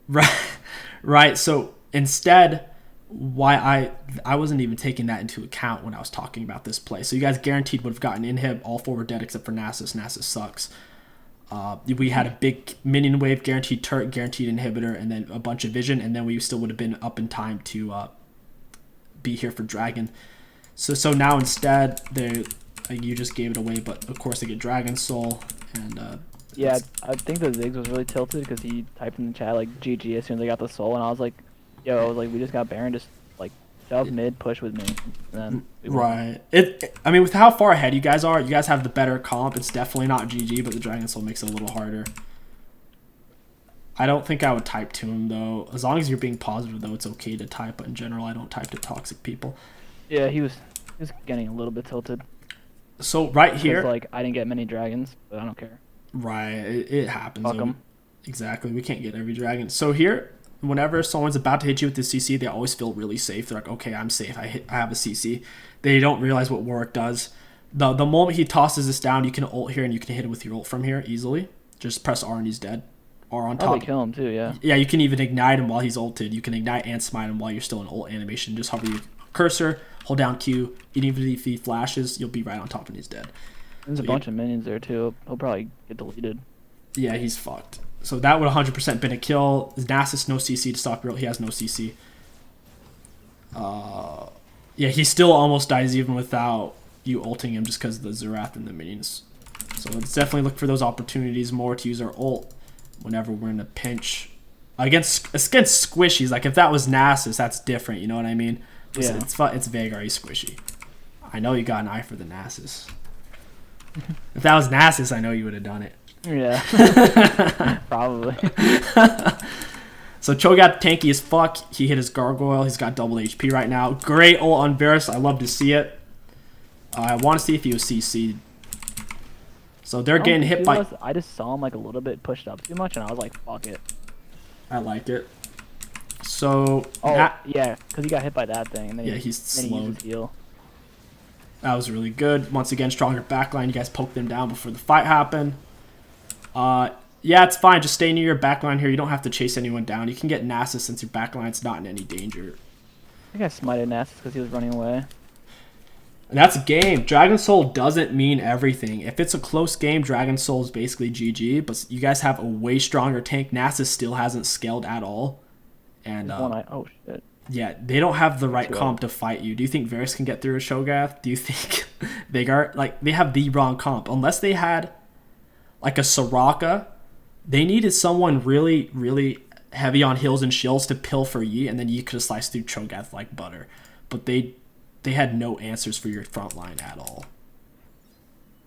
Right. So instead, why I wasn't even taking that into account when I was talking about this play. So you guys guaranteed would have gotten inhib. All 4 were dead except for Nasus. Nasus sucks. We had a big minion wave, guaranteed turret, guaranteed inhibitor, and then a bunch of vision, and then we still would have been up in time to be here for Dragon. So now instead you just gave it away, but of course they get Dragon Soul, and yeah, I think the Ziggs was really tilted because he typed in the chat like GG as soon as I got the soul, and I was like, yo, like we just got Baron, just like shove mid, push with me, and then right. I mean, with how far ahead you guys are, you guys have the better comp. It's definitely not GG, but the Dragon Soul makes it a little harder. I don't think I would type to him though. As long as you're being positive though, it's okay to type, but in general, I don't type to toxic people. Yeah, he was getting a little bit tilted. So right here, like I didn't get many dragons, but I don't care. Right, it happens. Fuck 'em. Exactly, we can't get every dragon. So here, whenever someone's about to hit you with the CC, they always feel really safe. They're like, okay, I'm safe. I have a CC. They don't realize what Warwick does. The moment he tosses this down, you can ult here and you can hit it with your ult from here easily. Just press R and he's dead. Or on top. Probably kill him too, yeah. Yeah, you can even ignite him while he's ulted. You can ignite and smite him while you're still in ult animation. Just hover your cursor, hold down Q, and even if he flashes, you'll be right on top and he's dead. There's a bunch of minions there too. He'll probably get deleted. Yeah, he's fucked. So that would 100% been a kill. Nasus no CC to stop your ult. He has no CC. Yeah, he still almost dies even without you ulting him just because of the Zerath and the minions. So let's definitely look for those opportunities more to use our ult whenever we're in a pinch. Against squishies, like if that was Nasus, that's different, you know what I mean? Yeah. It's Veigar, he's squishy. I know you got an eye for the Nasus. If that was Nasus, I know you would have done it. Yeah. Probably. So Cho'Gath tanky as fuck. He hit his gargoyle. He's got double HP right now. Great ult on Varus. I love to see it. I want to see if he was CC'd. So they're getting hit by... I just saw him like a little bit pushed up too much, and I was like, fuck it. I like it. So... yeah, because he got hit by that thing. And then he's slowed. He used his heal. That was really good. Once again, stronger backline. You guys poked them down before the fight happened. Yeah, it's fine. Just stay near your backline here. You don't have to chase anyone down. You can get Nasus since your backline's not in any danger. I think I smited Nasus because he was running away. And that's a game. Dragon Soul doesn't mean everything. If it's a close game, Dragon Soul is basically GG. But you guys have a way stronger tank. Nasus still hasn't scaled at all. And oh shit. Yeah, they don't have the right comp to fight you. Do you think Varus can get through a Cho'Gath? Do you think Veigar? Like, they have the wrong comp. Unless they had like a Soraka, they needed someone really, really heavy on heals and shields to pill for Yi, and then Yi could have sliced through Cho'Gath like butter. But they had no answers for your front line at all.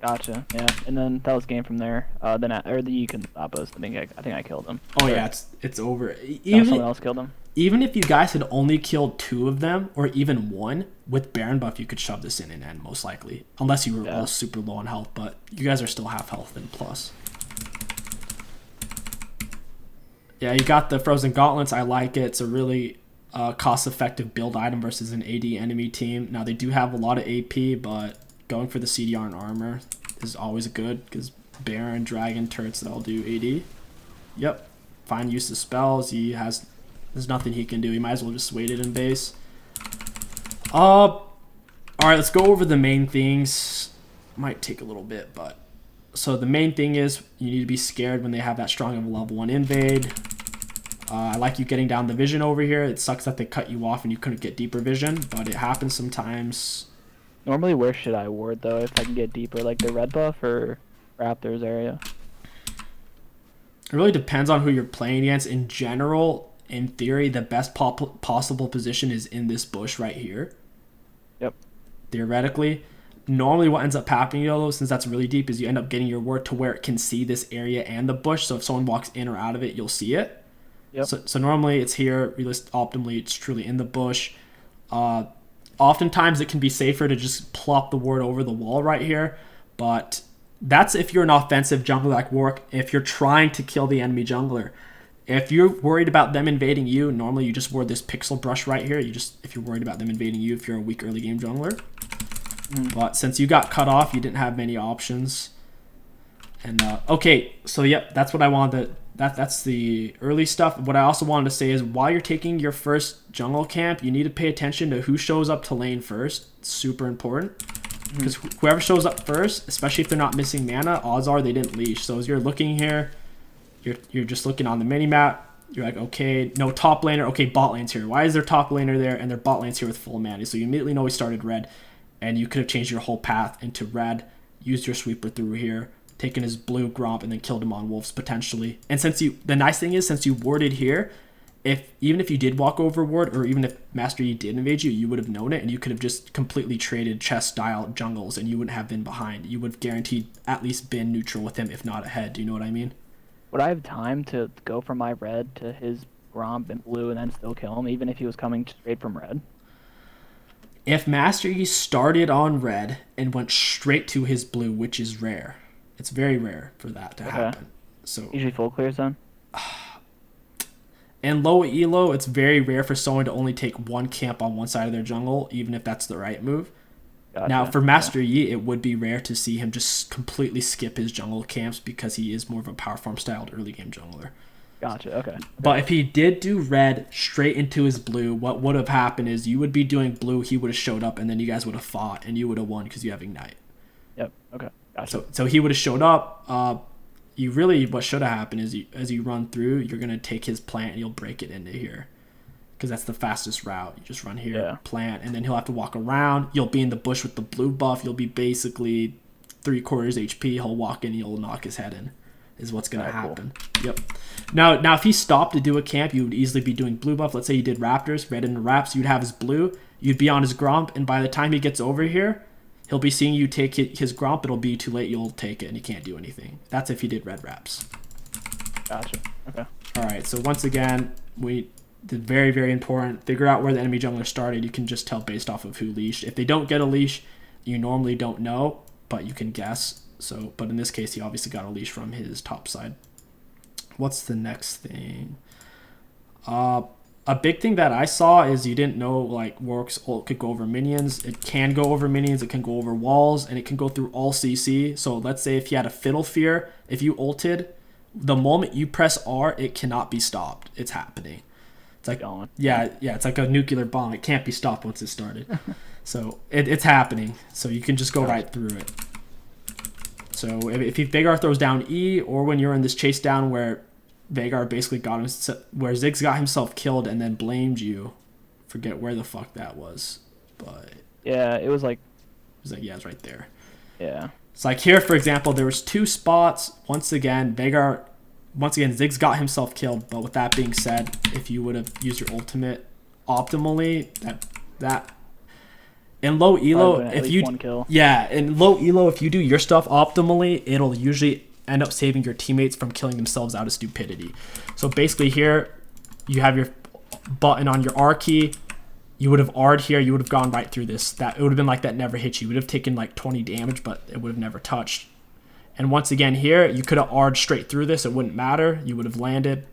Gotcha. Yeah, and then that was game from there. The Yi couldn't stop us. I think I killed him. Oh yeah, it's over. Someone else killed him. Even if you guys had only killed 2 of them, or even 1, with Baron buff, you could shove this in and end, most likely. Unless you were all super low on health, but you guys are still half health and plus. Yeah, you got the Frozen Gauntlets. I like it. It's a really cost-effective build item versus an AD enemy team. Now, they do have a lot of AP, but going for the CDR and armor is always good, because Baron, Dragon, turrets, they all do AD. Yep. Fine use of spells. There's nothing he can do. He might as well just wait it in base. Alright, let's go over the main things. Might take a little bit, but... So the main thing is you need to be scared when they have that strong of a level 1 invade. I like you getting down the vision over here. It sucks that they cut you off and you couldn't get deeper vision, but it happens sometimes. Normally, where should I ward, though, if I can get deeper? Like the red buff or Raptors area? It really depends on who you're playing against. In general... In theory, the best possible position is in this bush right here. Yep. Theoretically. Normally what ends up happening, though, since that's really deep, is you end up getting your ward to where it can see this area and the bush. So if someone walks in or out of it, you'll see it. Yep. So normally it's here. Optimally, it's truly in the bush. Oftentimes it can be safer to just plop the ward over the wall right here. But that's if you're an offensive jungler like Warwick. If you're trying to kill the enemy jungler. If you're worried about them invading you, normally you just ward this pixel brush right here. If you're worried about them invading you, if you're a weak early game jungler. But since you got cut off, you didn't have many options. And okay, so yep, that's what I wanted. That's the early stuff. What I also wanted to say is while you're taking your first jungle camp, you need to pay attention to who shows up to lane first. It's super important. Because whoever shows up first, especially if they're not missing mana, odds are they didn't leash. So as you're looking here, you're just looking on the mini-map. You're like, okay, no top laner. Okay, bot lane's here. Why is there top laner there and their bot lane's here with full mana? So you immediately know he started red. And you could have changed your whole path into red, used your sweeper through here, taken his blue Gromp, and then killed him on wolves potentially. And the nice thing is, since you warded here, even if you did walk over ward, or even if Master Yi did invade you, you would have known it, and you could have just completely traded chess-style jungles, and you wouldn't have been behind. You would have guaranteed at least been neutral with him, if not ahead. Do you know what I mean? Would I have time to go from my red to his Gromp and blue and then still kill him, even if he was coming straight from red? If Master Yi started on red and went straight to his blue, which is rare. It's very rare for that to happen. So usually full clears then? And low elo, it's very rare for someone to only take one camp on one side of their jungle, even if that's the right move. Gotcha. Now, for Master Yi, it would be rare to see him just completely skip his jungle camps because he is more of a power farm styled early game jungler. Gotcha, okay. But if he did do red straight into his blue, what would have happened is you would be doing blue, he would have showed up, and then you guys would have fought, and you would have won because you have Ignite. Yep, okay. Gotcha. So he would have showed up. You really, what should have happened is as you run through, you're going to take his plant and you'll break it into here. Because that's the fastest route. You just run here, plant, and then he'll have to walk around. You'll be in the bush with the blue buff. You'll be basically 3/4 HP. He'll walk in, you'll knock his head in, is what's going to happen. Cool. Yep. Now, if he stopped to do a camp, you would easily be doing blue buff. Let's say you did Raptors, red into Raps. You'd have his blue. You'd be on his Gromp, and by the time he gets over here, he'll be seeing you take his Gromp. It'll be too late. You'll take it, and you can't do anything. That's if he did red Raps. Gotcha. Okay. All right, so once again, we did very, very important. Figure out where the enemy jungler started. You can just tell based off of who leashed. If they don't get a leash, you normally don't know, but you can guess. So, but in this case, he obviously got a leash from his top side. What's the next thing? A big thing that I saw is you didn't know like Warwick's ult could go over minions. It can go over minions. It can go over walls, and it can go through all CC. So let's say if you had a Fiddle Fear, if you ulted, the moment you press R, it cannot be stopped. It's happening. It's like, yeah, it's like a nuclear bomb. It can't be stopped once it started. So it's happening. So you can just go right through it. So if Veigar throws down E, or when you're in this chase down where Veigar basically got him, where Ziggs got himself killed and then blamed you, forget where the fuck that was, but yeah, it was like yeah, it's right there. Yeah. It's like here, for example, there was 2 spots. Once again, Ziggs got himself killed. But with that being said, if you would have used your ultimate optimally, that in low elo, if you in low elo, if you do your stuff optimally, it'll usually end up saving your teammates from killing themselves out of stupidity. So basically, here you have your button on your R key. You would have R'd here. You would have gone right through this. It would have been like that never hit you. You would have taken like 20 damage, but it would have never touched. And once again here, you could have R'd straight through this. It wouldn't matter. You would have landed.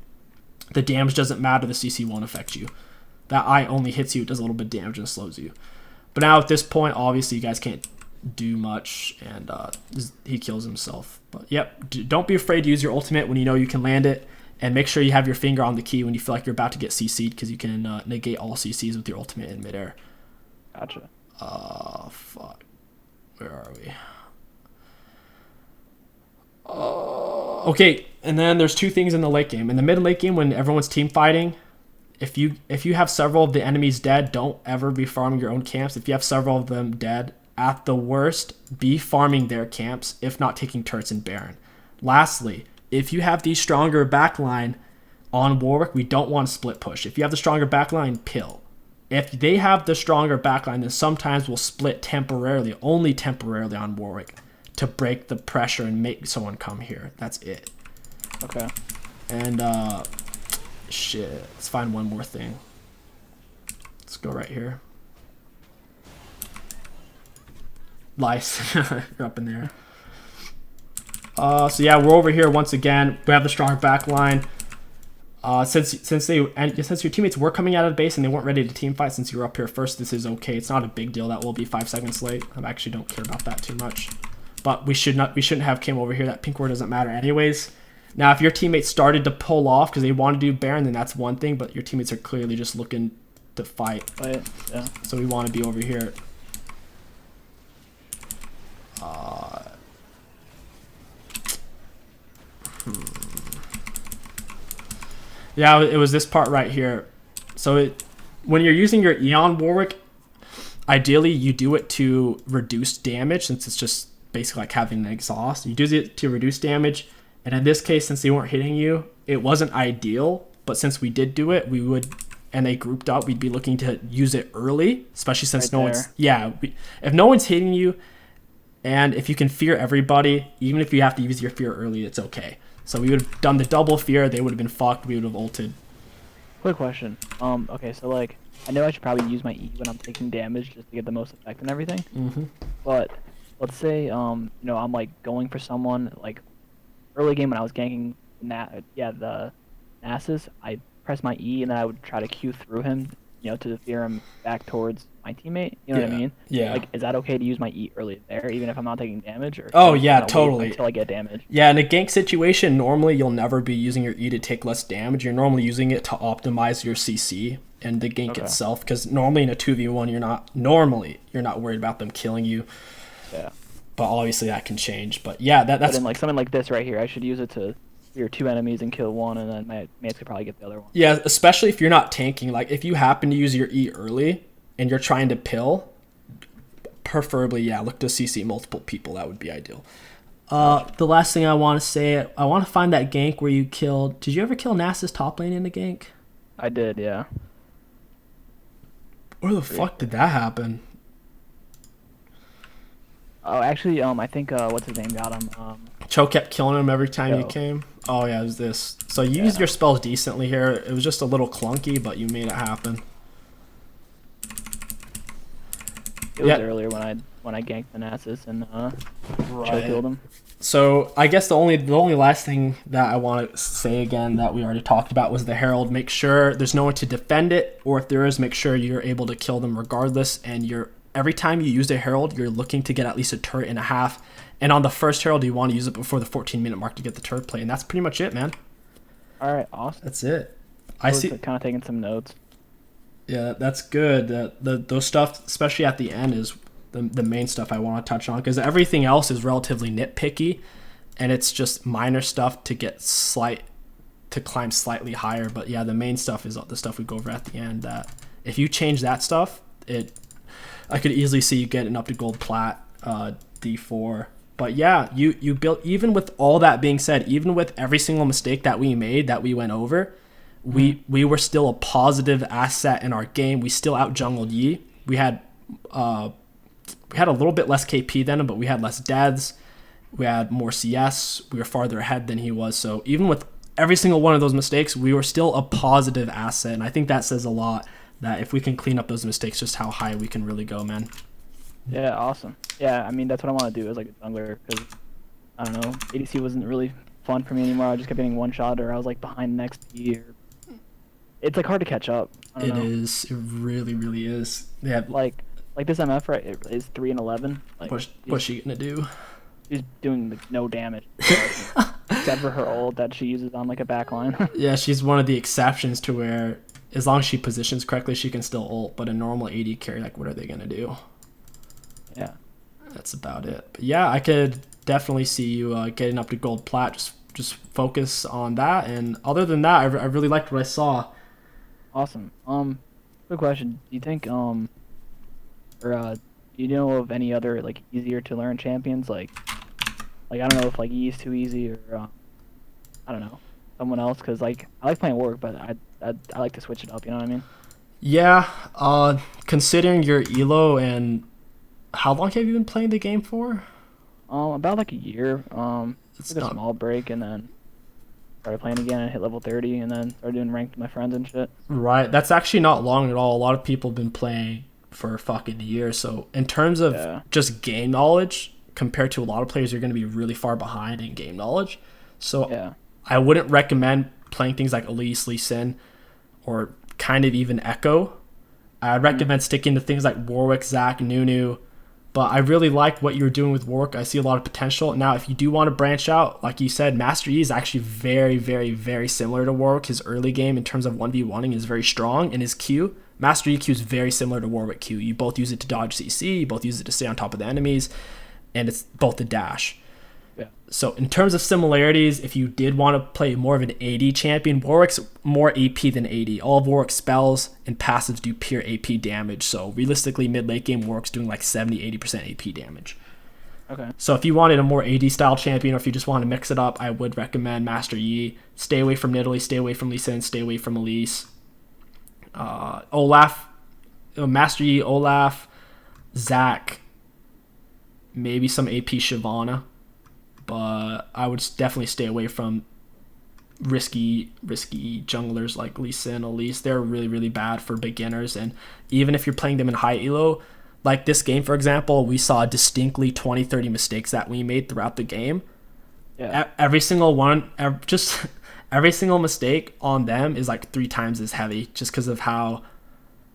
The damage doesn't matter. The CC won't affect you. That eye only hits you. It does a little bit of damage and slows you. But now at this point, obviously you guys can't do much, and he kills himself. But yep, don't be afraid to use your ultimate when you know you can land it. And make sure you have your finger on the key when you feel like you're about to get CC'd, because you can negate all CCs with your ultimate in midair. Gotcha. Fuck. Where are we? Okay, and then there's 2 things in the late game. In the mid and late game, when everyone's team fighting, if you have several of the enemies dead, don't ever be farming your own camps. If you have several of them dead, at the worst, be farming their camps, if not taking turrets in Baron. Lastly, if you have the stronger backline on Warwick, we don't want to split push. If you have the stronger backline, pill. If they have the stronger backline, then sometimes we'll split temporarily, only temporarily on Warwick, to break the pressure and make someone come here. That's it. Okay. And, shit. Let's find one more thing. Let's go right here. Lice. You're up in there. So yeah, we're over here once again. We have the strong back line. Since your teammates were coming out of the base and they weren't ready to team fight, since you were up here first, this is okay. It's not a big deal that we'll be 5 seconds late. I actually don't care about that too much. But we shouldn't have came over here. That pink word doesn't matter anyways. Now, if your teammates started to pull off because they want to do Baron, then that's one thing. But your teammates are clearly just looking to fight. Yeah. So we want to be over here. Yeah, it was this part right here. So when you're using your Eon Warwick, ideally you do it to reduce damage, since it's just basically like having an exhaust. You do it to reduce damage, and in this case, since they weren't hitting you, it wasn't ideal. But since we did do it, we would, and they grouped up, we'd be looking to use it early, especially since if no one's hitting you, and if you can fear everybody, even if you have to use your fear early, it's okay. So we would have done the double fear. They would have been fucked. We would have ulted. Quick question. Okay, so like, I know I should probably use my E when I'm taking damage just to get the most effect and everything. Mm-hmm. But let's say, I'm like going for someone like early game when I was ganking the Nasus. I press my E and then I would try to Q through him, to fear him back towards my teammate. You know what I mean? Yeah. Like, is that okay to use my E early there, even if I'm not taking damage? Or oh yeah, totally. Until I get damage. Yeah, in a gank situation, normally you'll never be using your E to take less damage. You're normally using it to optimize your CC and the gank itself. Because normally in a 2v1, you're not worried about them killing you. Yeah. but obviously that can change. But yeah, But that's in like something like this right here, I should use it to clear 2 enemies and kill one, and then my mates could probably get the other one. yeah, especially if you're not tanking. Like if you happen to use your E early and you're trying to pill, preferably yeah, look to CC multiple people. That would be ideal. The last thing I want to say, I want to find that gank where you killed. Did you ever kill Nasa's top lane in the gank? I did, yeah. Where the fuck did that happen? Oh, actually, I think what's his name got him. Cho kept killing him every time you Yo. came. Oh yeah, it was this. So you used your spells decently here. It was just a little clunky, but you made it happen. It was earlier when I ganked the Nasus and Cho killed him. So I guess the only last thing that I want to say again that we already talked about was the Herald. Make sure there's no one to defend it, or if there is, make sure you're able to kill them regardless. And every time you use a Herald, you're looking to get at least a turret and a half. And on the first Herald, you want to use it before the 14-minute mark to get the turret play. And that's pretty much it, man. All right, awesome. That's it. I was kind of taking some notes. Yeah, that's good. Those stuff, especially at the end, is the main stuff I want to touch on, because everything else is relatively nitpicky, and it's just minor stuff to climb slightly higher. But yeah, the main stuff is the stuff we go over at the end. That if you change that stuff, I could easily see you getting up to gold plat, D4. But yeah, you built, even with all that being said, even with every single mistake that we made that we went over, we were still a positive asset in our game. We still out jungled Yi. We had a little bit less KP than him, but we had less deaths. We had more CS. We were farther ahead than he was. So even with every single one of those mistakes, we were still a positive asset. And I think that says a lot, that if we can clean up those mistakes, just how high we can really go, man. Yeah, awesome. Yeah, I mean, that's what I want to do as like a jungler, because, I don't know, ADC wasn't really fun for me anymore. I just kept getting one shot, or I was like behind next year. It's like hard to catch up. It is. It really, really is. Yeah. Like this MF, right, it is 3-11. Like, what's she gonna do? She's doing like no damage, except for her ult that she uses on like a backline. Yeah, she's one of the exceptions to where, as long as she positions correctly, she can still ult. But a normal AD carry, like, what are they gonna do? Yeah, that's about it. But yeah, I could definitely see you getting up to gold plat. Just focus on that. And other than that, I really liked what I saw. Awesome. Quick question: do you think do you know of any other like easier to learn champions? Like I don't know if like Yi is too easy, or I don't know, someone else, because like I like playing Warwick, but I like to switch it up. You know what I mean? Yeah. Considering your ELO, and how long have you been playing the game for? About like a year. Took a small break and then started playing again and hit level 30, and then started doing ranked with my friends and shit. Right. That's actually not long at all. A lot of people have been playing for a fucking year. So in terms of just game knowledge, compared to a lot of players, you're going to be really far behind in game knowledge. So I wouldn't recommend playing things like Elise, Lee Sin, or kind of even Echo. I'd recommend sticking to things like Warwick, Zac, Nunu. But I really like what you're doing with Warwick. I see a lot of potential. Now, if you do want to branch out, like you said, Master Yi is actually very, very, very similar to Warwick. His early game in terms of 1v1ing is very strong, and his Q, Master Yi Q, is very similar to Warwick Q. You both use it to dodge CC, you both use it to stay on top of the enemies, and it's both a dash. Yeah. So in terms of similarities, if you did want to play more of an AD champion, Warwick's more AP than AD. All of Warwick's spells and passives do pure AP damage. So realistically, mid-late game, Warwick's doing like 70-80% AP damage. Okay. So if you wanted a more AD style champion, or if you just want to mix it up, I would recommend Master Yi. Stay away from Nidalee, stay away from Lee Sin, stay away from Elise. Olaf, Master Yi, Olaf, Zac, maybe some AP Shyvana. But I would definitely stay away from risky junglers like Lee Sin, Elise. They're really, really bad for beginners. And even if you're playing them in high elo, like this game, for example, we saw distinctly 20-30 mistakes that we made throughout the game. Yeah. Every single one, every single mistake on them is like 3 times as heavy, just because of how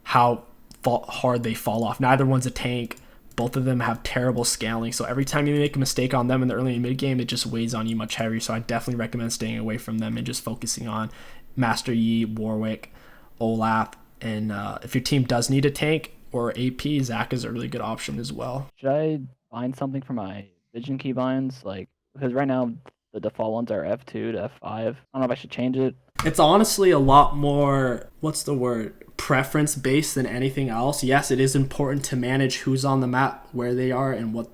hard they fall off. Neither one's a tank. Both of them have terrible scaling, so every time you make a mistake on them in the early and mid game, it just weighs on you much heavier. So I definitely recommend staying away from them and just focusing on Master Yi, Warwick, Olaf, and if your team does need a tank or AP, Zac is a really good option as well. Should I find something for my vision keybinds, like because right now the default ones are F2 to F5. I don't know if I should change it. It's honestly a lot more, what's the word, preference based than anything else. Yes, it is important to manage who's on the map, where they are, and what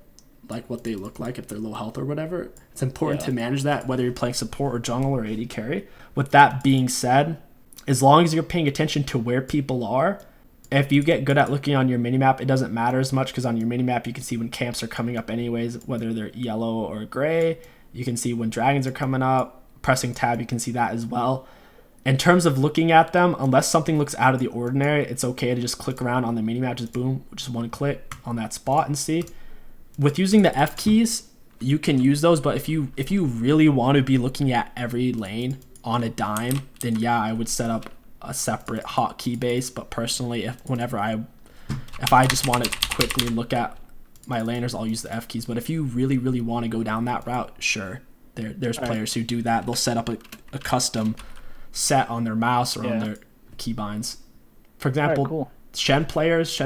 they look like if they're low health or whatever. It's important to manage that whether you're playing support or jungle or AD carry. With that being said, as long as you're paying attention to where people are, if you get good at looking on your minimap, it doesn't matter as much because on your minimap you can see when camps are coming up anyways, whether they're yellow or gray. You can see when dragons are coming up. Pressing tab, you can see that as well. In terms of looking at them, unless something looks out of the ordinary, it's okay to just click around on the minimap, just boom, just one click on that spot and see. With using the F keys, you can use those, but if you really want to be looking at every lane on a dime, then yeah, I would set up a separate hotkey base. But personally, if I just want to quickly look at my laners, I'll use the F keys. But if you really want to go down that route, sure, there's players who do that. They'll set up a custom set on their mouse or on their keybinds. For example, Shen players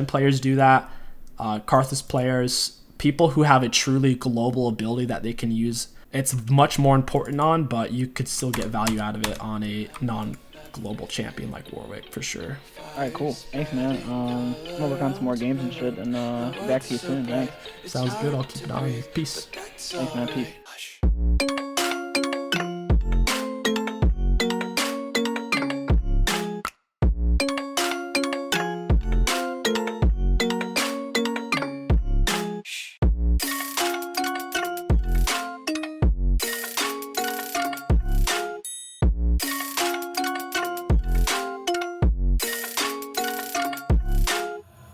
do that. Karthus players, people who have a truly global ability that they can use, it's much more important on, but you could still get value out of it on a non-global champion like Warwick for sure. Alright, cool. Thanks, man. I'm gonna work on some more games and shit, and back to you soon. Thanks. Sounds good. I'll keep it on you. Peace. Thanks, man. Peace.